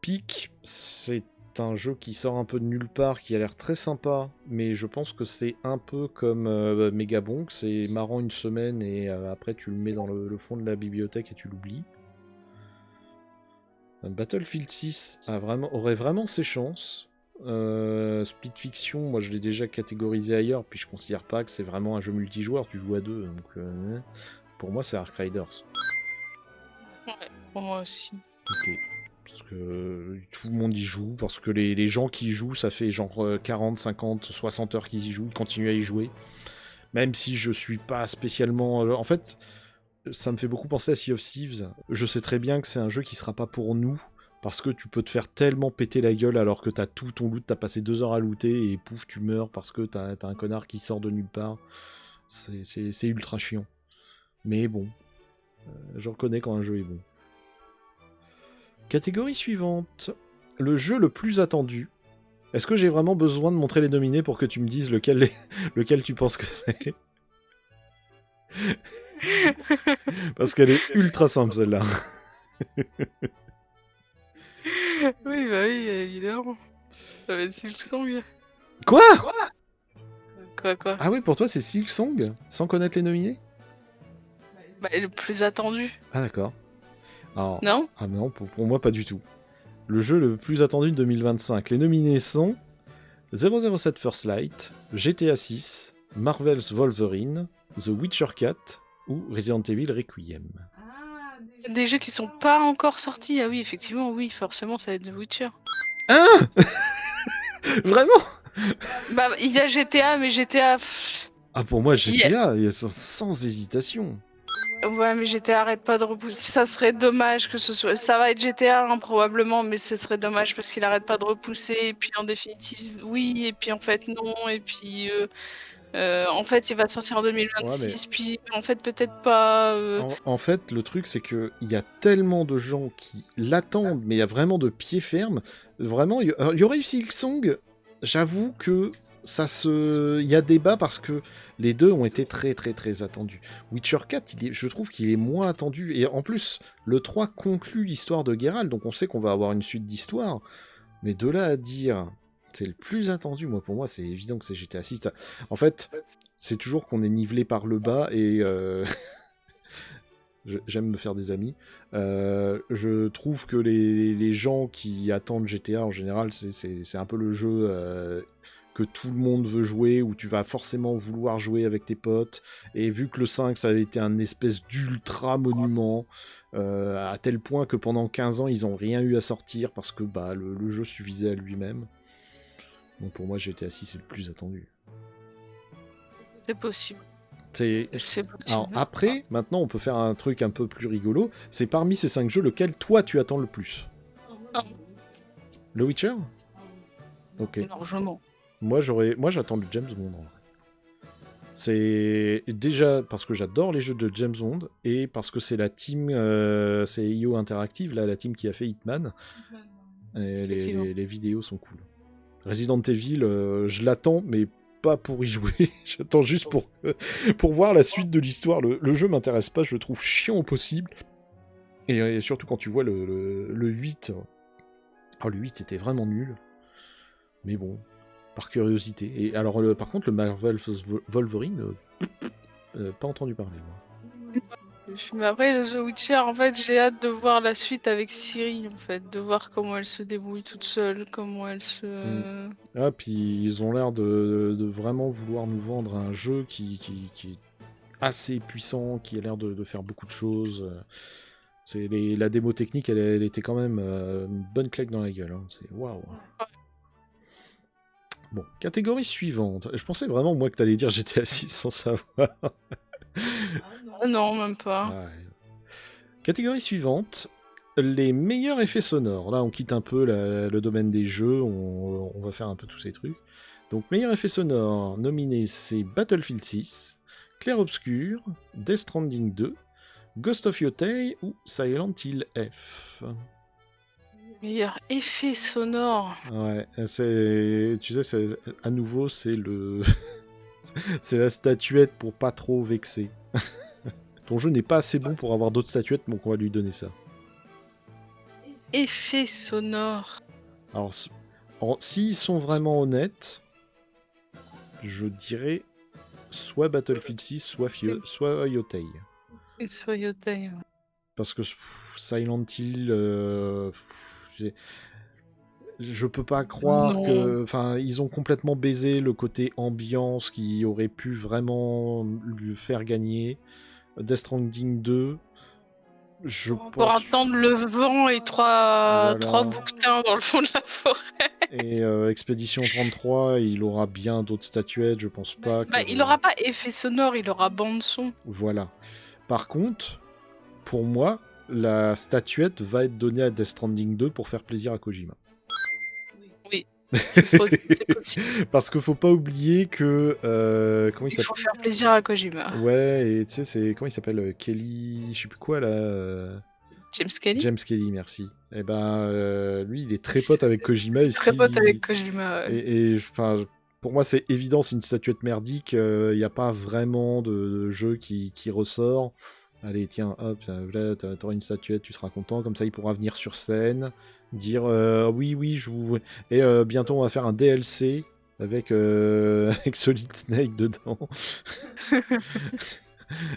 Peak, c'est un jeu qui sort un peu de nulle part, qui a l'air très sympa, mais je pense que c'est un peu comme Megabonk, c'est marrant une semaine et après tu le mets dans le fond de la bibliothèque et tu l'oublies. Battlefield 6 aurait vraiment ses chances. Split Fiction, moi je l'ai déjà catégorisé ailleurs, puis je considère pas que c'est vraiment un jeu multijoueur, tu joues à deux, donc pour moi c'est Ark Raiders. Ouais, pour moi aussi. Ok. Parce que tout le monde y joue, parce que les gens qui y jouent, ça fait genre 40, 50, 60 heures qu'ils y jouent, ils continuent à y jouer. Même si je suis pas spécialement... En fait, ça me fait beaucoup penser à Sea of Thieves. Je sais très bien que c'est un jeu qui sera pas pour nous, parce que tu peux te faire tellement péter la gueule alors que t'as tout ton loot, t'as passé 2 heures à looter, et pouf, tu meurs parce que t'as un connard qui sort de nulle part. C'est ultra chiant. Mais bon, je reconnais quand un jeu est bon. Catégorie suivante. Le jeu le plus attendu. Est-ce que j'ai vraiment besoin de montrer les nominés pour que tu me dises lequel tu penses que c'est? Parce qu'elle est ultra simple celle-là. Oui, bah oui, évidemment. Ça va être Silksong. Quoi? Quoi? Ah oui, pour toi c'est Silksong? Sans connaître les nominés? Bah, le plus attendu. Ah d'accord. Alors, non? Ah non, pour moi pas du tout. Le jeu le plus attendu de 2025. Les nominés sont 007 First Light, GTA 6, Marvel's Wolverine, The Witcher 4 ou Resident Evil Requiem. Des jeux qui sont pas encore sortis. Ah oui, effectivement, oui, forcément ça va être The Witcher. Hein? Vraiment? Bah, il y a GTA, mais GTA... Ah pour moi GTA, sans hésitation. Ouais, mais GTA arrête pas de repousser. Ça serait dommage que ce soit. Ça va être GTA probablement, mais ce serait dommage parce qu'il arrête pas de repousser. Et puis en définitive, oui, et puis en fait non, et puis en fait il va sortir en 2026, puis en fait peut-être pas. En fait, le truc c'est que il y a tellement de gens qui l'attendent, mais il y a vraiment de pied ferme. Vraiment, il y aurait eu Silksong. J'avoue que il y a débat parce que les deux ont été très très très attendus. Witcher 4, je trouve qu'il est moins attendu. Et en plus, le 3 conclut l'histoire de Geralt, donc on sait qu'on va avoir une suite d'histoire. Mais de là à dire, c'est le plus attendu, pour moi, c'est évident que c'est GTA 6. En fait, c'est toujours qu'on est nivelé par le bas et... J'aime me faire des amis. Je trouve que les gens qui attendent GTA en général, c'est un peu le jeu que tout le monde veut jouer, où tu vas forcément vouloir jouer avec tes potes. Et vu que le 5, ça avait été un espèce d'ultra monument, à tel point que pendant 15 ans, ils n'ont rien eu à sortir parce que le jeu suffisait à lui-même. Donc pour moi, GTA 6 c'est le plus attendu. C'est possible. Alors après, maintenant on peut faire un truc un peu plus rigolo. C'est parmi ces 5 jeux, lequel toi tu attends le plus? Le Witcher? Ok. Largement. Moi j'attends le James Bond. En vrai. C'est déjà parce que j'adore les jeux de James Bond et parce que c'est la team, c'est IO Interactive, là, la team qui a fait Hitman. Et les vidéos sont cool. Resident Evil, je l'attends, mais pas pour y jouer, j'attends juste pour voir la suite de l'histoire. Le jeu m'intéresse pas, je le trouve chiant au possible. Et surtout quand tu vois le 8. Oh, le 8 était vraiment nul. Mais bon, par curiosité. Et alors, par contre, le Marvel Wolverine, pas entendu parler, moi. Mais après, The Witcher, en fait, j'ai hâte de voir la suite avec Ciri, en fait, de voir comment elle se débrouille toute seule, comment elle se... Ah, puis ils ont l'air de vraiment vouloir nous vendre un jeu qui est assez puissant, qui a l'air de faire beaucoup de choses. La démo technique, elle était quand même une bonne claque dans la gueule. Hein. C'est waouh. Bon, catégorie suivante. Je pensais vraiment, moi, que t'allais dire GTA 6 sans savoir. Non, même pas. Ouais. Catégorie suivante. Les meilleurs effets sonores. Là, on quitte un peu le domaine des jeux. On va faire un peu tous ces trucs. Donc, meilleurs effets sonores nominés, c'est Battlefield 6, Clair Obscur, Death Stranding 2, Ghost of Yotei ou Silent Hill F. Meilleur effet sonore. Ouais, tu sais, à nouveau, c'est le... c'est la statuette pour pas trop vexer. Ton jeu n'est pas assez bon pour avoir d'autres statuettes, donc on va lui donner ça. Effet sonore. Alors, s'ils sont vraiment honnêtes, je dirais soit Battlefield 6, soit Yotei. Soit Yotei, ouais. Parce que Silent Hill, je peux pas croire que... Enfin, ils ont complètement baisé le côté ambiance qui aurait pu vraiment lui faire gagner. Death Stranding 2, pour attendre le vent et trois bouquetins dans le fond de la forêt. Et Expédition 33, il aura bien d'autres statuettes, je pense pas. Il aura pas effet sonore, il aura bande son. Voilà. Par contre, pour moi, la statuette va être donnée à Death Stranding 2 pour faire plaisir à Kojima. Oui, c'est possible. Parce qu'il faut pas oublier que... comment il faut faire plaisir à Kojima. Ouais, et tu sais, c'est... Comment il s'appelle Kelly... Je sais plus quoi, là... James Kelly. James Kelly, merci. Et ben, lui, il est très pote avec Kojima. Très pote avec Kojima, ouais. Et pour moi, c'est évident, c'est une statuette merdique. Il n'y a pas vraiment de jeu qui ressort. Allez, tiens, hop, là, t'auras une statuette, tu seras content. Comme ça, il pourra venir sur scène, dire oui, je vous... Et bientôt, on va faire un DLC avec Solid Snake dedans.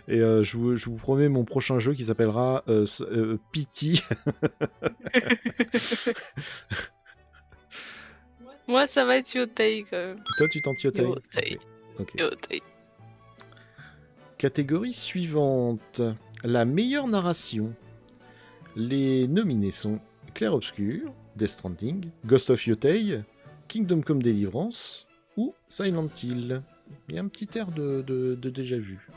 Et je vous promets mon prochain jeu qui s'appellera Pity. Moi, ça va être Yotei quand même. Toi, tu tentes Yotei. Okay. Yotei. Catégorie suivante. La meilleure narration. Les nominés sont Clair Obscur, Death Stranding, Ghost of Yotei, Kingdom Come Deliverance ou Silent Hill. Il y a un petit air de déjà vu.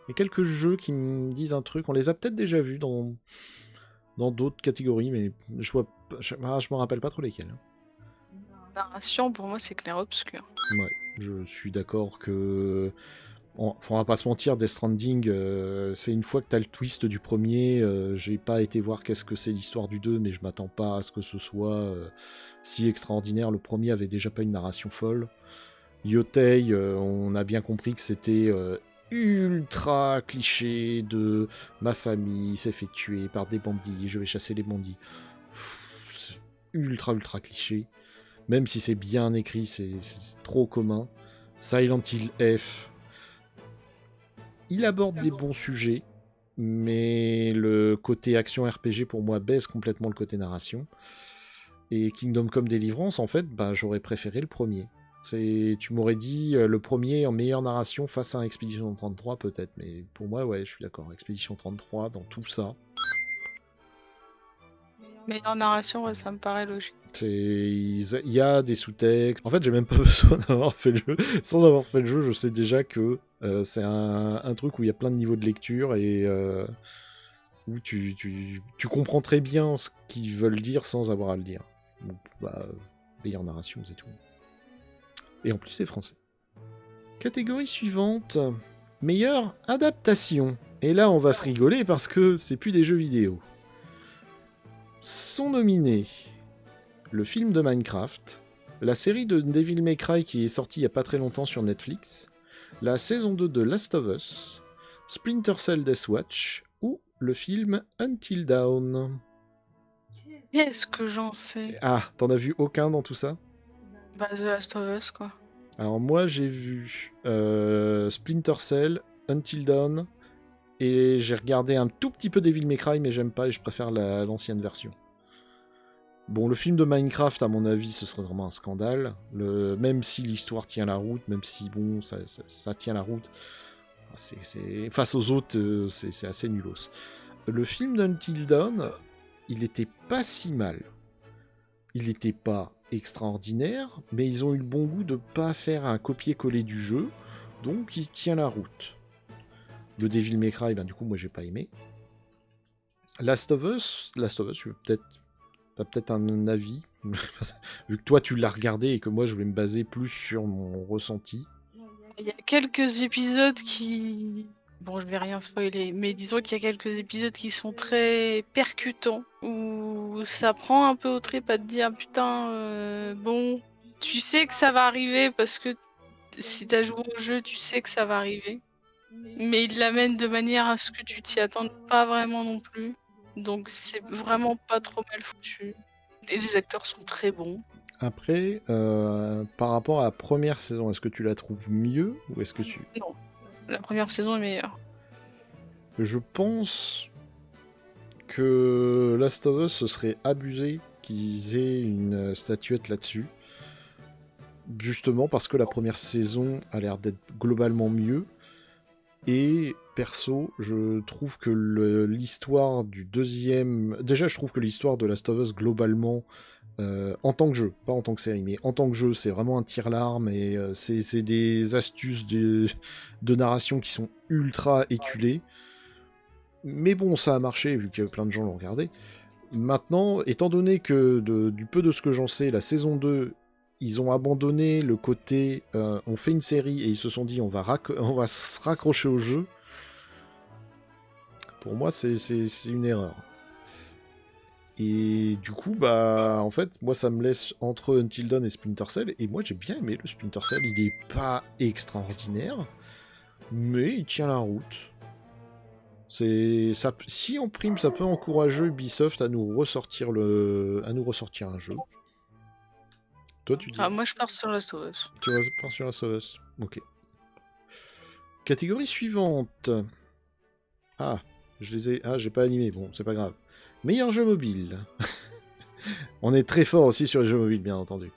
Il y a quelques jeux qui me disent un truc. On les a peut-être déjà vus dans d'autres catégories, mais je me rappelle pas trop lesquels. Narration, pour moi, c'est clair-obscur. Ouais, je suis d'accord que... on va pas se mentir, Death Stranding, c'est une fois que t'as le twist du premier, j'ai pas été voir qu'est-ce que c'est l'histoire du 2, mais je m'attends pas à ce que ce soit si extraordinaire. Le premier avait déjà pas une narration folle. Yotei, on a bien compris que c'était ultra cliché de ma famille s'est fait tuer par des bandits, je vais chasser les bandits. Ultra cliché. Même si c'est bien écrit, c'est trop commun. Silent Hill F, il aborde des bons sujets, mais le côté action RPG pour moi baisse complètement le côté narration. Et Kingdom Come Deliverance, en fait, j'aurais préféré le premier. Tu m'aurais dit le premier en meilleure narration face à un Expedition 33 peut-être, mais pour moi, ouais, je suis d'accord. Expedition 33 dans tout ça. Meilleure narration, ouais, ça me paraît logique. Il y a des sous-textes. En fait, j'ai même pas besoin d'avoir fait le jeu. Sans avoir fait le jeu, je sais déjà que c'est un truc où il y a plein de niveaux de lecture et où tu comprends très bien ce qu'ils veulent dire sans avoir à le dire. Donc, meilleure narration, c'est tout. Et en plus, c'est français. Catégorie suivante. Meilleure adaptation. Et là, on va se rigoler parce que c'est plus des jeux vidéo. Sont nominés le film de Minecraft, la série de Devil May Cry qui est sortie il n'y a pas très longtemps sur Netflix, la saison 2 de Last of Us, Splinter Cell Death Watch ou le film Until Dawn. Qu'est-ce que j'en sais? Ah, t'en as vu aucun dans tout ça? The Last of Us, quoi. Alors moi j'ai vu Splinter Cell, Until Dawn, et j'ai regardé un tout petit peu Devil May Cry, mais j'aime pas et je préfère l'ancienne version. Bon, le film de Minecraft, à mon avis, ce serait vraiment un scandale. Même si l'histoire tient la route, même si, bon, ça tient la route, face aux autres, c'est assez nulos. Le film d'Until Dawn, il était pas si mal. Il était pas extraordinaire, mais ils ont eu le bon goût de pas faire un copier-coller du jeu, donc il tient la route. Le Devil May Cry, du coup, moi, j'ai pas aimé. Last of Us, t'as peut-être un avis, vu que toi tu l'as regardé et que moi je vais me baser plus sur mon ressenti. Il y a quelques épisodes qui... Bon, je vais rien spoiler, mais disons qu'il y a quelques épisodes qui sont très percutants, où ça prend un peu au trip à te dire, putain, bon, tu sais que ça va arriver parce que si t'as joué au jeu, tu sais que ça va arriver. Mais il l'amène de manière à ce que tu t'y attendes pas vraiment non plus. Donc c'est vraiment pas trop mal foutu. Et les acteurs sont très bons. Après, par rapport à la première saison, est-ce que tu la trouves mieux ou est-ce que tu... Non, la première saison est meilleure. Je pense que Last of Us, ce serait abusé qu'ils aient une statuette là-dessus. Justement parce que la première saison a l'air d'être globalement mieux. Et perso, je trouve que l'histoire du deuxième... Déjà, je trouve que l'histoire de Last of Us, globalement, en tant que jeu, pas en tant que série, mais en tant que jeu, c'est vraiment un tire-larme et c'est des astuces de narration qui sont ultra éculées. Mais bon, ça a marché, vu que plein de gens l'ont regardé. Maintenant, étant donné que du peu de ce que j'en sais, la saison 2... Ils ont abandonné le côté on fait une série et ils se sont dit on va se raccrocher au jeu. Pour moi, c'est une erreur. Et du coup, en fait, moi, ça me laisse entre Until Dawn et Splinter Cell. Et moi, j'ai bien aimé le Splinter Cell. Il est pas extraordinaire, mais il tient la route. Si on prime, ça peut encourager Ubisoft à nous ressortir un jeu. Toi, tu dis... moi, je pars sur Last of Us. Tu pars sur Last of Us. Ok. Catégorie suivante. Ah, j'ai pas animé. Bon, c'est pas grave. Meilleur jeu mobile. On est très fort aussi sur les jeux mobiles, bien entendu.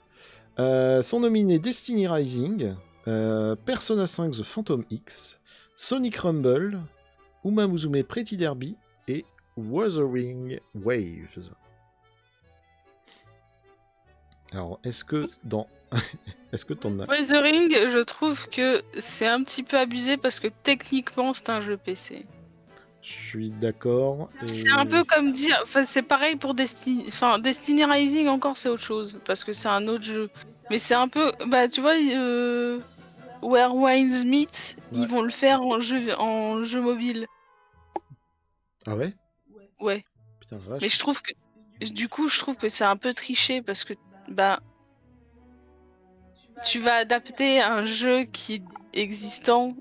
Sont nominés Destiny Rising, Persona 5 The Phantom X, Sonic Rumble, Uma Musume Pretty Derby et Wuthering Waves. Alors, est-ce que dans Est-ce que t'en as? Weathering, je trouve que c'est un petit peu abusé parce que techniquement, c'est un jeu PC. Je suis d'accord. C'est un peu comme dire, enfin c'est pareil pour Destiny, enfin Destiny Rising encore c'est autre chose parce que c'est un autre jeu. Mais c'est un peu, bah tu vois, Where Winds Meet, Ouais. ils vont le faire en jeu mobile. Ah ouais? Ouais. Putain, vache. Mais je trouve que, du coup, je trouve que c'est un peu triché parce que, bah, tu vas adapter un jeu qui est existant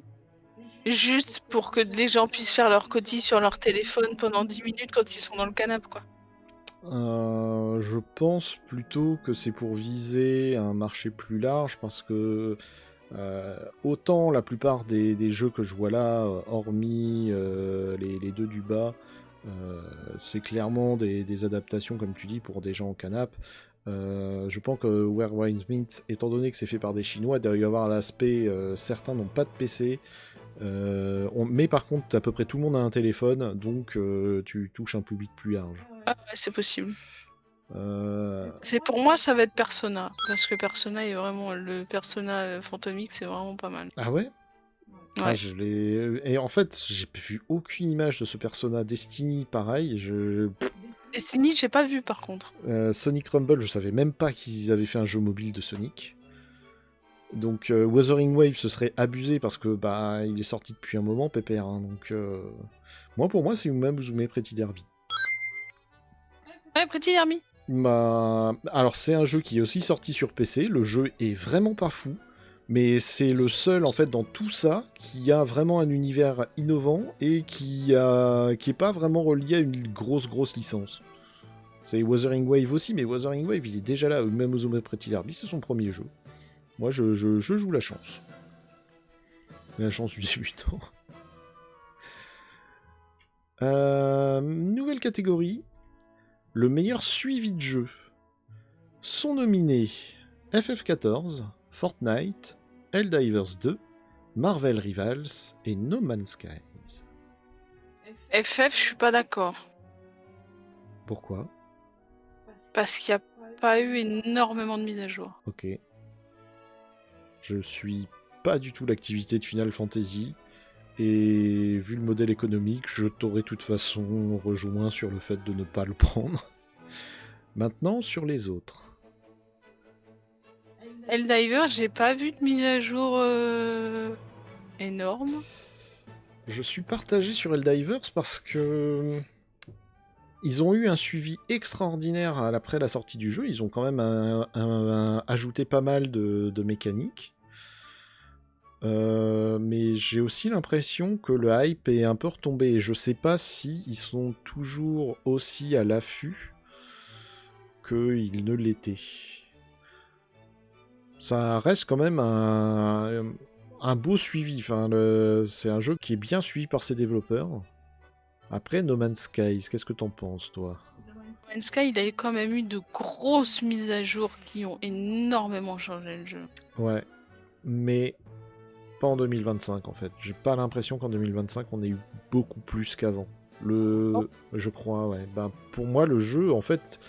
juste pour que les gens puissent faire leur cotis sur leur téléphone pendant 10 minutes quand ils sont dans le canapé, quoi. Je pense plutôt que c'est pour viser un marché plus large parce que autant la plupart des jeux que je vois là, hormis les deux du bas, c'est clairement des adaptations, comme tu dis, pour des gens en canap'. Je pense que Where Winds Meet, étant donné que c'est fait par des Chinois, il doit y avoir l'aspect certains n'ont pas de PC. Mais par contre, à peu près tout le monde a un téléphone, donc tu touches un public plus large. Ah ouais, c'est possible. Euh, C'est pour moi, ça va être Persona parce que Persona est vraiment le Persona Phantom X, c'est vraiment pas mal. Ah ouais? Ah, Ouais. je l'ai. Et en fait, j'ai vu aucune image de ce persona. Destiny, pareil. Destiny, j'ai pas vu par contre. Sonic Rumble, je savais même pas qu'ils avaient fait un jeu mobile de Sonic. Donc Wuthering Wave, ce serait abusé parce que bah il est sorti depuis un moment, Pépère. Hein, donc moi, pour moi, c'est même Uzume Pretty Derby. Ouais, Pretty Derby. Bah, alors c'est un jeu qui est aussi sorti sur PC. Le jeu est vraiment pas fou. Mais c'est le seul, en fait, dans tout ça, qui a vraiment un univers innovant et qui est pas vraiment relié à une grosse licence. C'est Wuthering Wave aussi, mais Wuthering Wave, il est déjà là, même aux Pretty Derby, c'est son premier jeu. Moi, je joue la chance. La chance du débutant. Nouvelle catégorie. Le meilleur suivi de jeu. Sont nominés FF14, Fortnite, Helldivers 2, Marvel Rivals et No Man's Skies. FF, je suis pas d'accord. Pourquoi? Parce qu'il n'y a pas eu énormément de mises à jour. Ok. Je suis pas du tout l'activité de Final Fantasy. Et vu le modèle économique, je t'aurais de toute façon rejoint sur le fait de ne pas le prendre. Maintenant, sur les autres. Helldivers, j'ai pas vu de mise à jour énorme. Je suis partagé sur Helldivers parce que ils ont eu un suivi extraordinaire après la sortie du jeu. Ils ont quand même ajouté pas mal de mécaniques. Mais j'ai aussi l'impression que le hype est un peu retombé. Et je sais pas si ils sont toujours aussi à l'affût qu'ils ne l'étaient. Ça reste quand même un beau suivi. Enfin, c'est un jeu qui est bien suivi par ses développeurs. Après, No Man's Skies, qu'est-ce que t'en penses, toi? No Man's Sky, il a quand même eu de grosses mises à jour qui ont énormément changé le jeu. Ouais, mais pas en 2025 en fait. J'ai pas l'impression qu'en 2025 on ait eu beaucoup plus qu'avant. Je crois, ouais. Ben, pour moi, le jeu, en fait,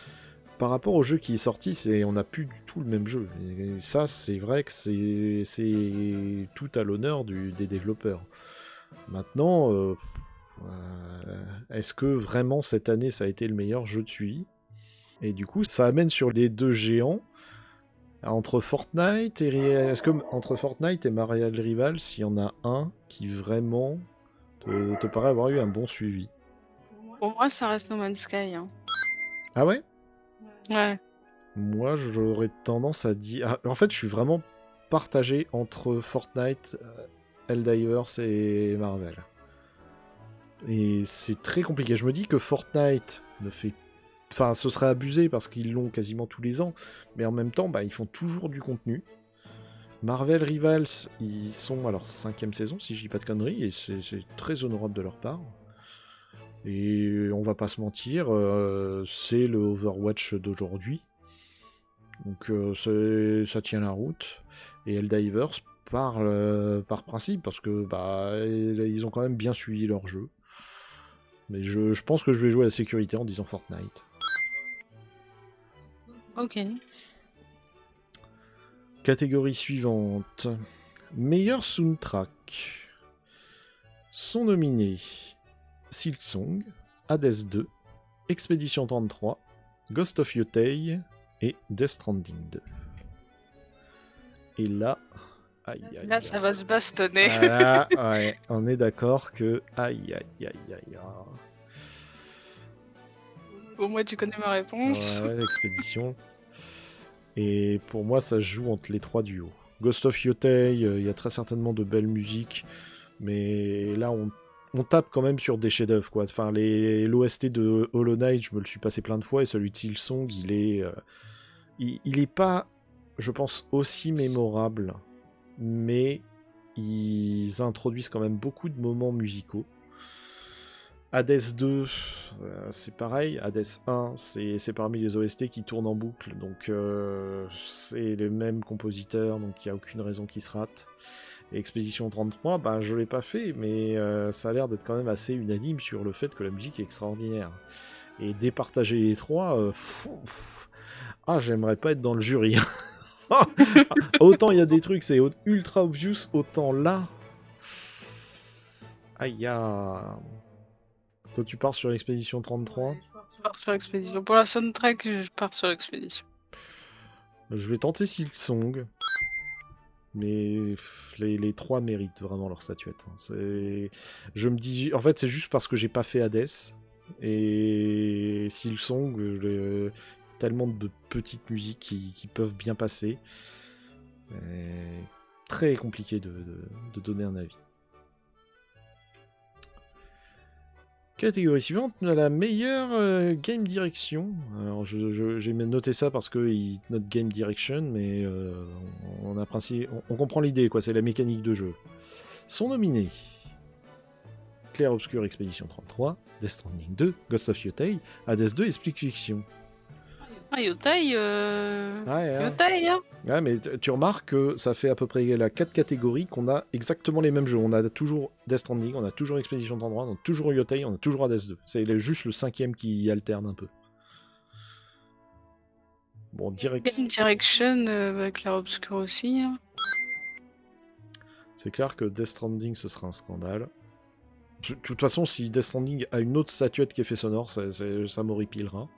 par rapport au jeu qui est sorti, on n'a plus du tout le même jeu. Et ça, c'est vrai que c'est tout à l'honneur des développeurs. Maintenant, est-ce que vraiment cette année ça a été le meilleur jeu de suivi? Et du coup, ça amène sur les deux géants. Entre Fortnite est-ce que entre Fortnite et Marvel Rivals, il y en a un qui vraiment te paraît avoir eu un bon suivi? Pour moi, ça reste No Man's Sky. Hein. Ah ouais? Ouais. Moi, j'aurais tendance à dire... en fait, je suis vraiment partagé entre Fortnite, Helldivers et Marvel. Et c'est très compliqué. Je me dis que Fortnite ne fait... Enfin, ce serait abusé parce qu'ils l'ont quasiment tous les ans. Mais en même temps, bah, ils font toujours du contenu. Marvel Rivals, ils sont à leur 5e saison, si je dis pas de conneries, et c'est très honorable de leur part. Et on va pas se mentir, c'est le Overwatch d'aujourd'hui. Donc ça tient la route. Et Helldivers par principe, parce que bah, ils ont quand même bien suivi leur jeu. Mais je pense que je vais jouer à la sécurité en disant Fortnite. Ok. Catégorie suivante. Meilleur soundtrack. Sont nominés Silksong, Hades 2, Expédition 33, Ghost of Yotei et Death Stranding 2. Et là... Là, ça va se bastonner. Voilà, ouais, on est d'accord que... Aïe. Au moins, tu connais ma réponse. Ouais, Expédition. Et pour moi, ça se joue entre les trois duos. Ghost of Yotei, il y a très certainement de belles musiques, mais là, on tape quand même sur des chefs-d'œuvre, quoi. Enfin, l'OST de Hollow Knight, je me le suis passé plein de fois, et celui de Silksong, il est pas, je pense, aussi mémorable, mais ils introduisent quand même beaucoup de moments musicaux. Hades 2, c'est pareil. Hades 1, c'est parmi les OST qui tournent en boucle, donc c'est les mêmes compositeurs, donc il n'y a aucune raison qu'ils se ratent. Et Expédition 33, bah, je l'ai pas fait, mais ça a l'air d'être quand même assez unanime sur le fait que la musique est extraordinaire. Et départager les trois, j'aimerais pas être dans le jury. Autant il y a des trucs, c'est ultra obvious, autant là... Aïe, Toi, tu pars sur l'expédition 33 ? Je pars sur l'expédition. Pour la soundtrack, je pars sur l'expédition. Je vais tenter Silksong. Mais les trois méritent vraiment leur statuette. Je me dis... En fait, c'est juste parce que j'ai pas fait Hades. Et Silksong, tellement de petites musiques qui peuvent bien passer. Très compliqué de donner un avis. Catégorie suivante, la meilleure game direction. Alors j'ai noté ça parce que il note game direction, mais on comprend l'idée, quoi. C'est la mécanique de jeu. Sont nominés Clair Obscur Expédition 33, Death Stranding 2, Ghost of Yotei, Hades 2 et Split Fiction. Yotei, Yotei, hein. Ouais, mais tu remarques que ça fait à peu près 4 catégories qu'on a exactement les mêmes jeux. On a toujours Death Stranding, on a toujours Expédition 33, on a toujours Yotei, on a toujours Hades 2. C'est juste le 5e qui alterne un peu. Bon, Direction, avec Clair Obscur aussi. Hein. C'est clair que Death Stranding, ce sera un scandale. De toute façon, si Death Stranding a une autre statuette qu'effet sonore, ça m'horripilera.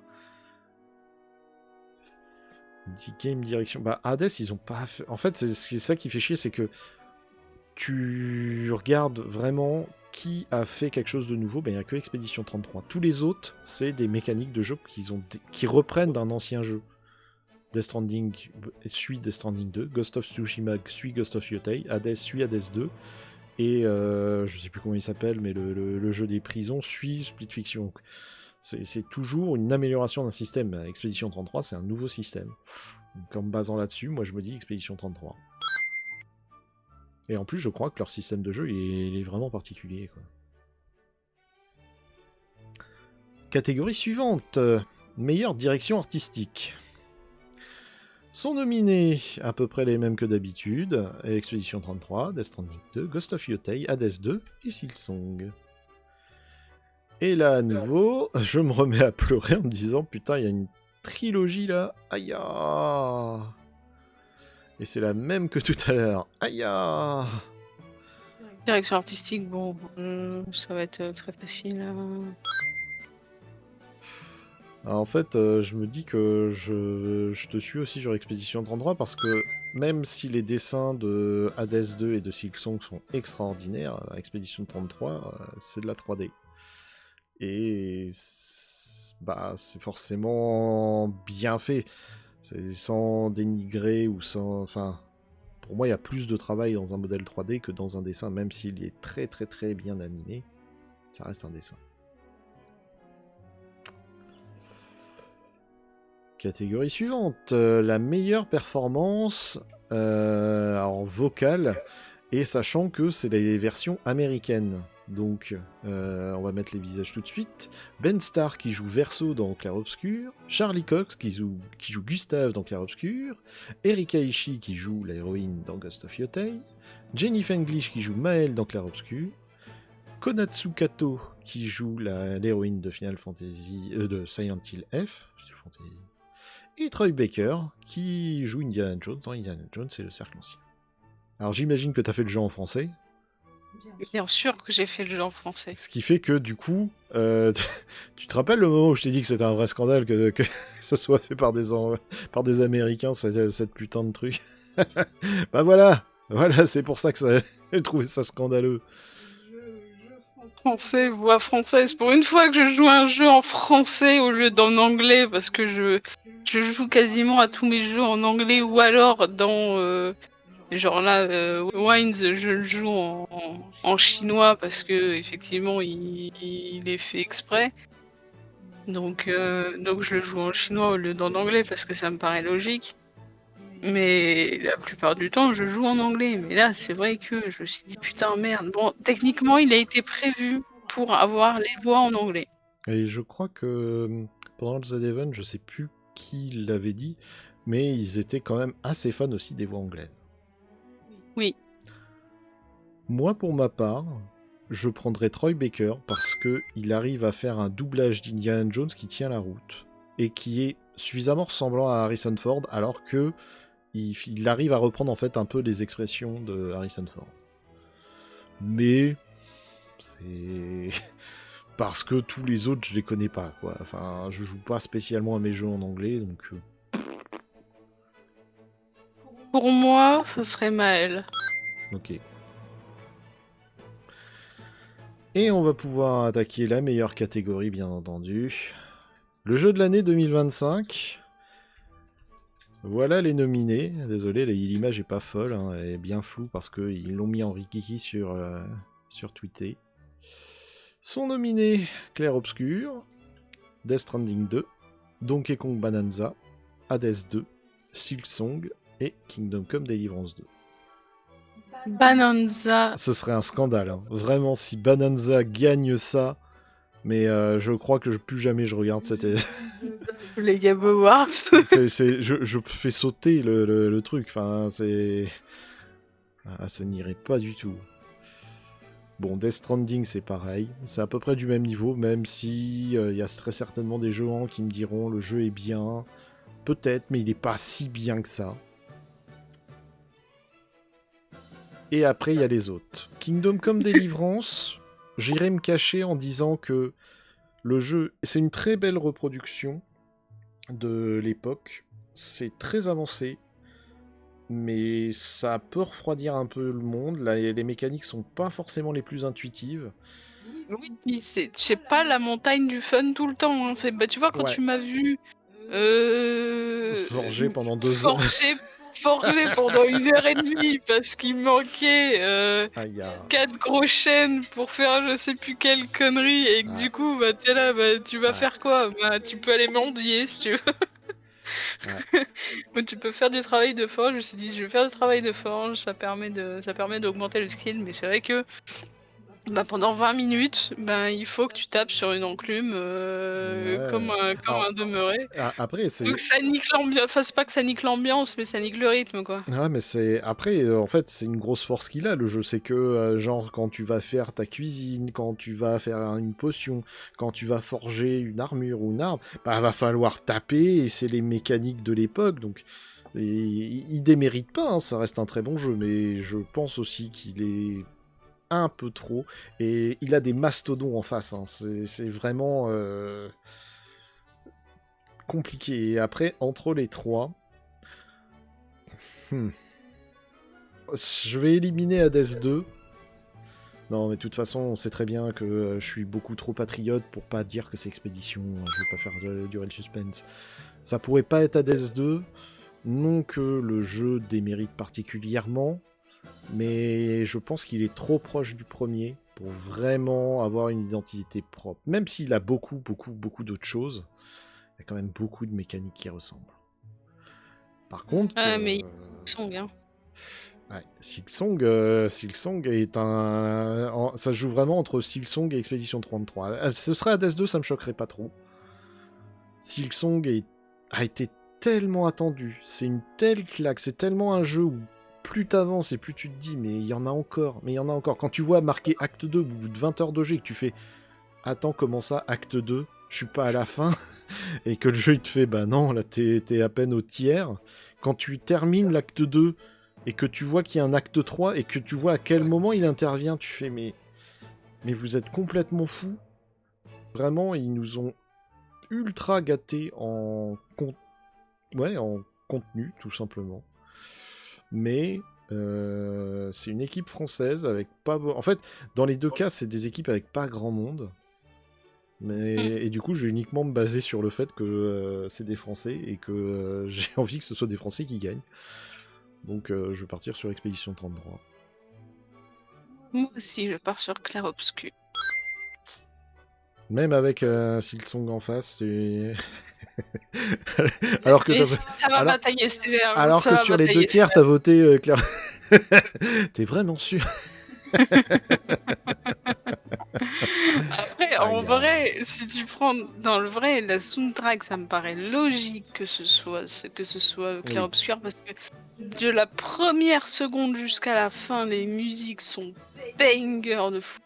Game direction. Bah, Hades, ils ont pas fait. En fait, c'est ça qui fait chier, c'est que tu regardes vraiment qui a fait quelque chose de nouveau. Ben, il n'y a que Expédition 33. Tous les autres, c'est des mécaniques de jeu qui reprennent d'un ancien jeu. Death Stranding suit Death Stranding 2. Ghost of Tsushima suit Ghost of Yotei. Hades suit Hades 2. Et je sais plus comment il s'appelle, mais le jeu des prisons suit Split Fiction. C'est toujours une amélioration d'un système. Expédition 33, c'est un nouveau système. Donc, en me basant là-dessus, moi je me dis Expédition 33. Et en plus, je crois que leur système de jeu il est vraiment particulier, quoi. Catégorie suivante. Meilleure direction artistique. Sont nominés à peu près les mêmes que d'habitude. Expédition 33, Death Stranding 2, Ghost of Yotei, Hades 2 et Silksong. Et là, à nouveau, je me remets à pleurer en me disant, putain, il y a une trilogie là. Aïe. Et c'est la même que tout à l'heure. Aïe. Direction artistique, bon, ça va être très facile. Alors, en fait, je me dis que je te suis aussi sur Expédition 33 parce que même si les dessins de Hades 2 et de Silksong sont extraordinaires, Expédition 33, c'est de la 3D. Et c'est forcément bien fait. C'est sans dénigrer ou sans... Enfin, pour moi, il y a plus de travail dans un modèle 3D que dans un dessin, même s'il est très très très bien animé. Ça reste un dessin. Catégorie suivante. La meilleure performance en vocale, et sachant que c'est les versions américaines. Donc, on va mettre les visages tout de suite. Ben Starr qui joue Verso dans Clair Obscur, Charlie Cox qui joue Gustave dans Clair Obscur, Erika Ishii qui joue l'héroïne dans Ghost of Yotei, Jenny Fenglish qui joue Maëlle dans Clair Obscur, Konatsu Kato qui joue l'héroïne de Final Fantasy de Silent Hill F, et Troy Baker, qui joue Indiana Jones dans Indiana Jones et le Cercle Ancien. Alors j'imagine que tu as fait le jeu en français. Bien sûr que j'ai fait le jeu en français. Ce qui fait que du coup, tu te rappelles le moment où je t'ai dit que c'était un vrai scandale que ce soit fait par des Américains, cette putain de truc. Bah voilà, c'est pour ça que j'ai trouvé ça scandaleux. Français, voix française. Pour une fois que je joue un jeu en français au lieu d'en anglais, parce que je joue quasiment à tous mes jeux en anglais, ou alors dans... genre là, Wines, je le joue en chinois parce que effectivement il est fait exprès. Donc je le joue en chinois au lieu d'en anglais parce que ça me paraît logique. Mais la plupart du temps, je joue en anglais. Mais là, c'est vrai que je me suis dit putain merde. Bon, techniquement, il a été prévu pour avoir les voix en anglais. Et je crois que pendant le Z-Event, je sais plus qui l'avait dit, mais ils étaient quand même assez fans aussi des voix anglaises. Oui. Moi, pour ma part, je prendrais Troy Baker parce qu'il arrive à faire un doublage d'Indiana Jones qui tient la route et qui est suffisamment ressemblant à Harrison Ford, alors que il arrive à reprendre en fait un peu les expressions de Harrison Ford. Mais c'est parce que tous les autres je les connais pas, quoi. Enfin, je joue pas spécialement à mes jeux en anglais, donc. Pour moi, ce serait Maël. Ok. Et on va pouvoir attaquer la meilleure catégorie, bien entendu. Le jeu de l'année 2025. Voilà les nominés. Désolé, l'image est pas folle, hein, elle est bien floue parce qu'ils l'ont mis en rikiki sur Twitter. Sont nominés Clair Obscur, Death Stranding 2, Donkey Kong Bonanza, Hades 2, Silksong et Kingdom Come Deliverance 2. Bonanza. Ce serait un scandale, hein. Vraiment, si Bonanza gagne ça, mais je crois que plus jamais je regarde cette... Les Game Awards. je fais sauter le truc, enfin, c'est... Ah, ça n'irait pas du tout. Bon, Death Stranding, c'est pareil. C'est à peu près du même niveau, même si il y a très certainement des joueurs qui me diront le jeu est bien. Peut-être, mais il n'est pas si bien que ça. Et après, il y a les autres. Kingdom Come Deliverance, j'irai me cacher en disant que le jeu, c'est une très belle reproduction de l'époque. C'est très avancé, mais ça peut refroidir un peu le monde. Là, les mécaniques sont pas forcément les plus intuitives. Oui, c'est pas la montagne du fun tout le temps. Hein. Bah, tu vois, quand tu m'as vu forger pendant 2 heures. Forger pendant 1h30 parce qu'il manquait 4 gros chaînes pour faire je sais plus quelle connerie et que du coup bah t'es là, bah, tu vas faire quoi? Bah tu peux aller mendier si tu veux. Bon, tu peux faire du travail de forge. Je me suis dit je vais faire du travail de forge, ça permet d'augmenter le skill, mais c'est vrai que bah, pendant 20 minutes, il faut que tu tapes sur une enclume comme un demeuré. Après, c'est... Donc ça nique l'ambiance. Enfin, c'est pas que ça nique l'ambiance, mais ça nique le rythme, quoi. Ouais, mais c'est... Après, en fait, c'est une grosse force qu'il a, le jeu. C'est que, genre, quand tu vas faire ta cuisine, quand tu vas faire une potion, quand tu vas forger une armure ou une arme, va falloir taper, et c'est les mécaniques de l'époque, donc... il démérite pas, hein, ça reste un très bon jeu, mais je pense aussi qu'il est un peu trop, et il a des mastodons en face, hein. C'est vraiment compliqué. Et après, entre les trois, je vais éliminer Hades 2. Non, mais de toute façon, on sait très bien que je suis beaucoup trop patriote pour pas dire que c'est Expédition. Je veux pas faire durer le suspense. Ça pourrait pas être Hades 2, non que le jeu démérite particulièrement, mais je pense qu'il est trop proche du premier pour vraiment avoir une identité propre. Même s'il a beaucoup d'autres choses, il y a quand même beaucoup de mécaniques qui ressemblent. Par contre... mais Silksong, hein. Ouais, Silksong est un... Ça se joue vraiment entre Silksong et Expédition 33. Ce serait Hades 2, ça me choquerait pas trop. Silksong a été tellement attendu, c'est une telle claque, c'est tellement un jeu où plus t'avances et plus tu te dis mais il y en a encore. Quand tu vois marqué acte 2 au bout de 20 heures de jeu et que tu fais attends, comment ça acte 2, je suis pas à la fin, et que le jeu il te fait bah non, là t'es à peine au tiers. Quand tu termines l'acte 2 et que tu vois qu'il y a un acte 3 et que tu vois à quel moment il intervient, tu fais mais vous êtes complètement fous. Vraiment, ils nous ont ultra gâtés en contenu, tout simplement. Mais c'est une équipe française avec pas... En fait, dans les deux cas, c'est des équipes avec pas grand monde. Et du coup, je vais uniquement me baser sur le fait que c'est des Français et que j'ai envie que ce soit des Français qui gagnent. Donc je vais partir sur Expédition 33. Moi aussi, je pars sur Clair Obscur. Même avec Silksong en face, c'est... alors que ça va batailler sévère. Alors que sur les deux tiers, t'as voté Claire. T'es vraiment sûr? Après, en vrai, si tu prends dans le vrai, la soundtrack, ça me paraît logique que ce soit Clair Obscur, parce que de la première seconde jusqu'à la fin, les musiques sont bangers de fou.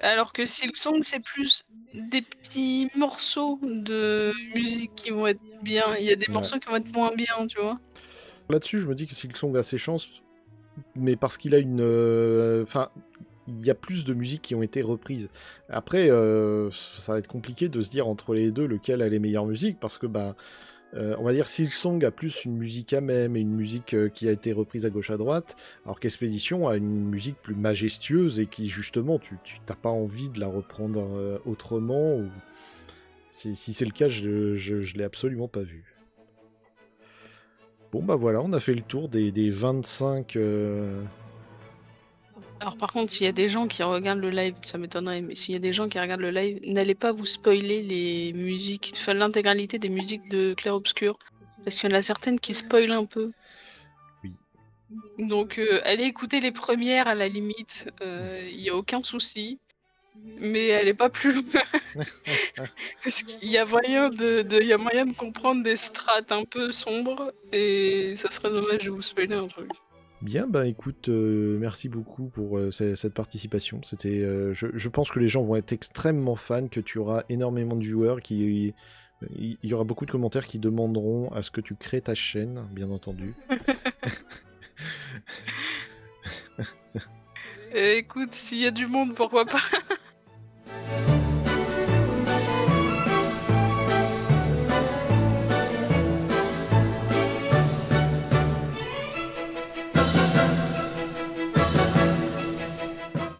Alors que Silksong, c'est plus des petits morceaux de musique qui vont être bien. Il y a des morceaux qui vont être moins bien, tu vois. Là-dessus, je me dis que Silksong a ses chances, mais parce qu'il a une... Enfin, il y a plus de musiques qui ont été reprises. Après, ça va être compliqué de se dire entre les deux lequel a les meilleures musiques, parce que, bah... on va dire Silksong a plus une musique à même et une musique qui a été reprise à gauche à droite, alors qu'Expédition a une musique plus majestueuse et qui justement tu t'as pas envie de la reprendre autrement. Ou... Si c'est le cas, je l'ai absolument pas vu. Bon bah voilà, on a fait le tour des 25... Alors par contre, s'il y a des gens qui regardent le live, ça m'étonnerait, mais s'il y a des gens qui regardent le live, n'allez pas vous spoiler les musiques, enfin, l'intégralité des musiques de Clair Obscur, parce qu'il y en a certaines qui spoilent un peu. Oui. Donc allez écouter les premières à la limite, il n'y a aucun souci, mais allez pas plus loin. Parce qu'il y a moyen de comprendre des strates un peu sombres, et ça serait dommage de vous spoiler un truc. Bien, bah écoute, merci beaucoup pour cette participation. C'était, je pense que les gens vont être extrêmement fans, que tu auras énormément de viewers, il y aura beaucoup de commentaires qui demanderont à ce que tu crées ta chaîne, bien entendu. Écoute, s'il y a du monde, pourquoi pas.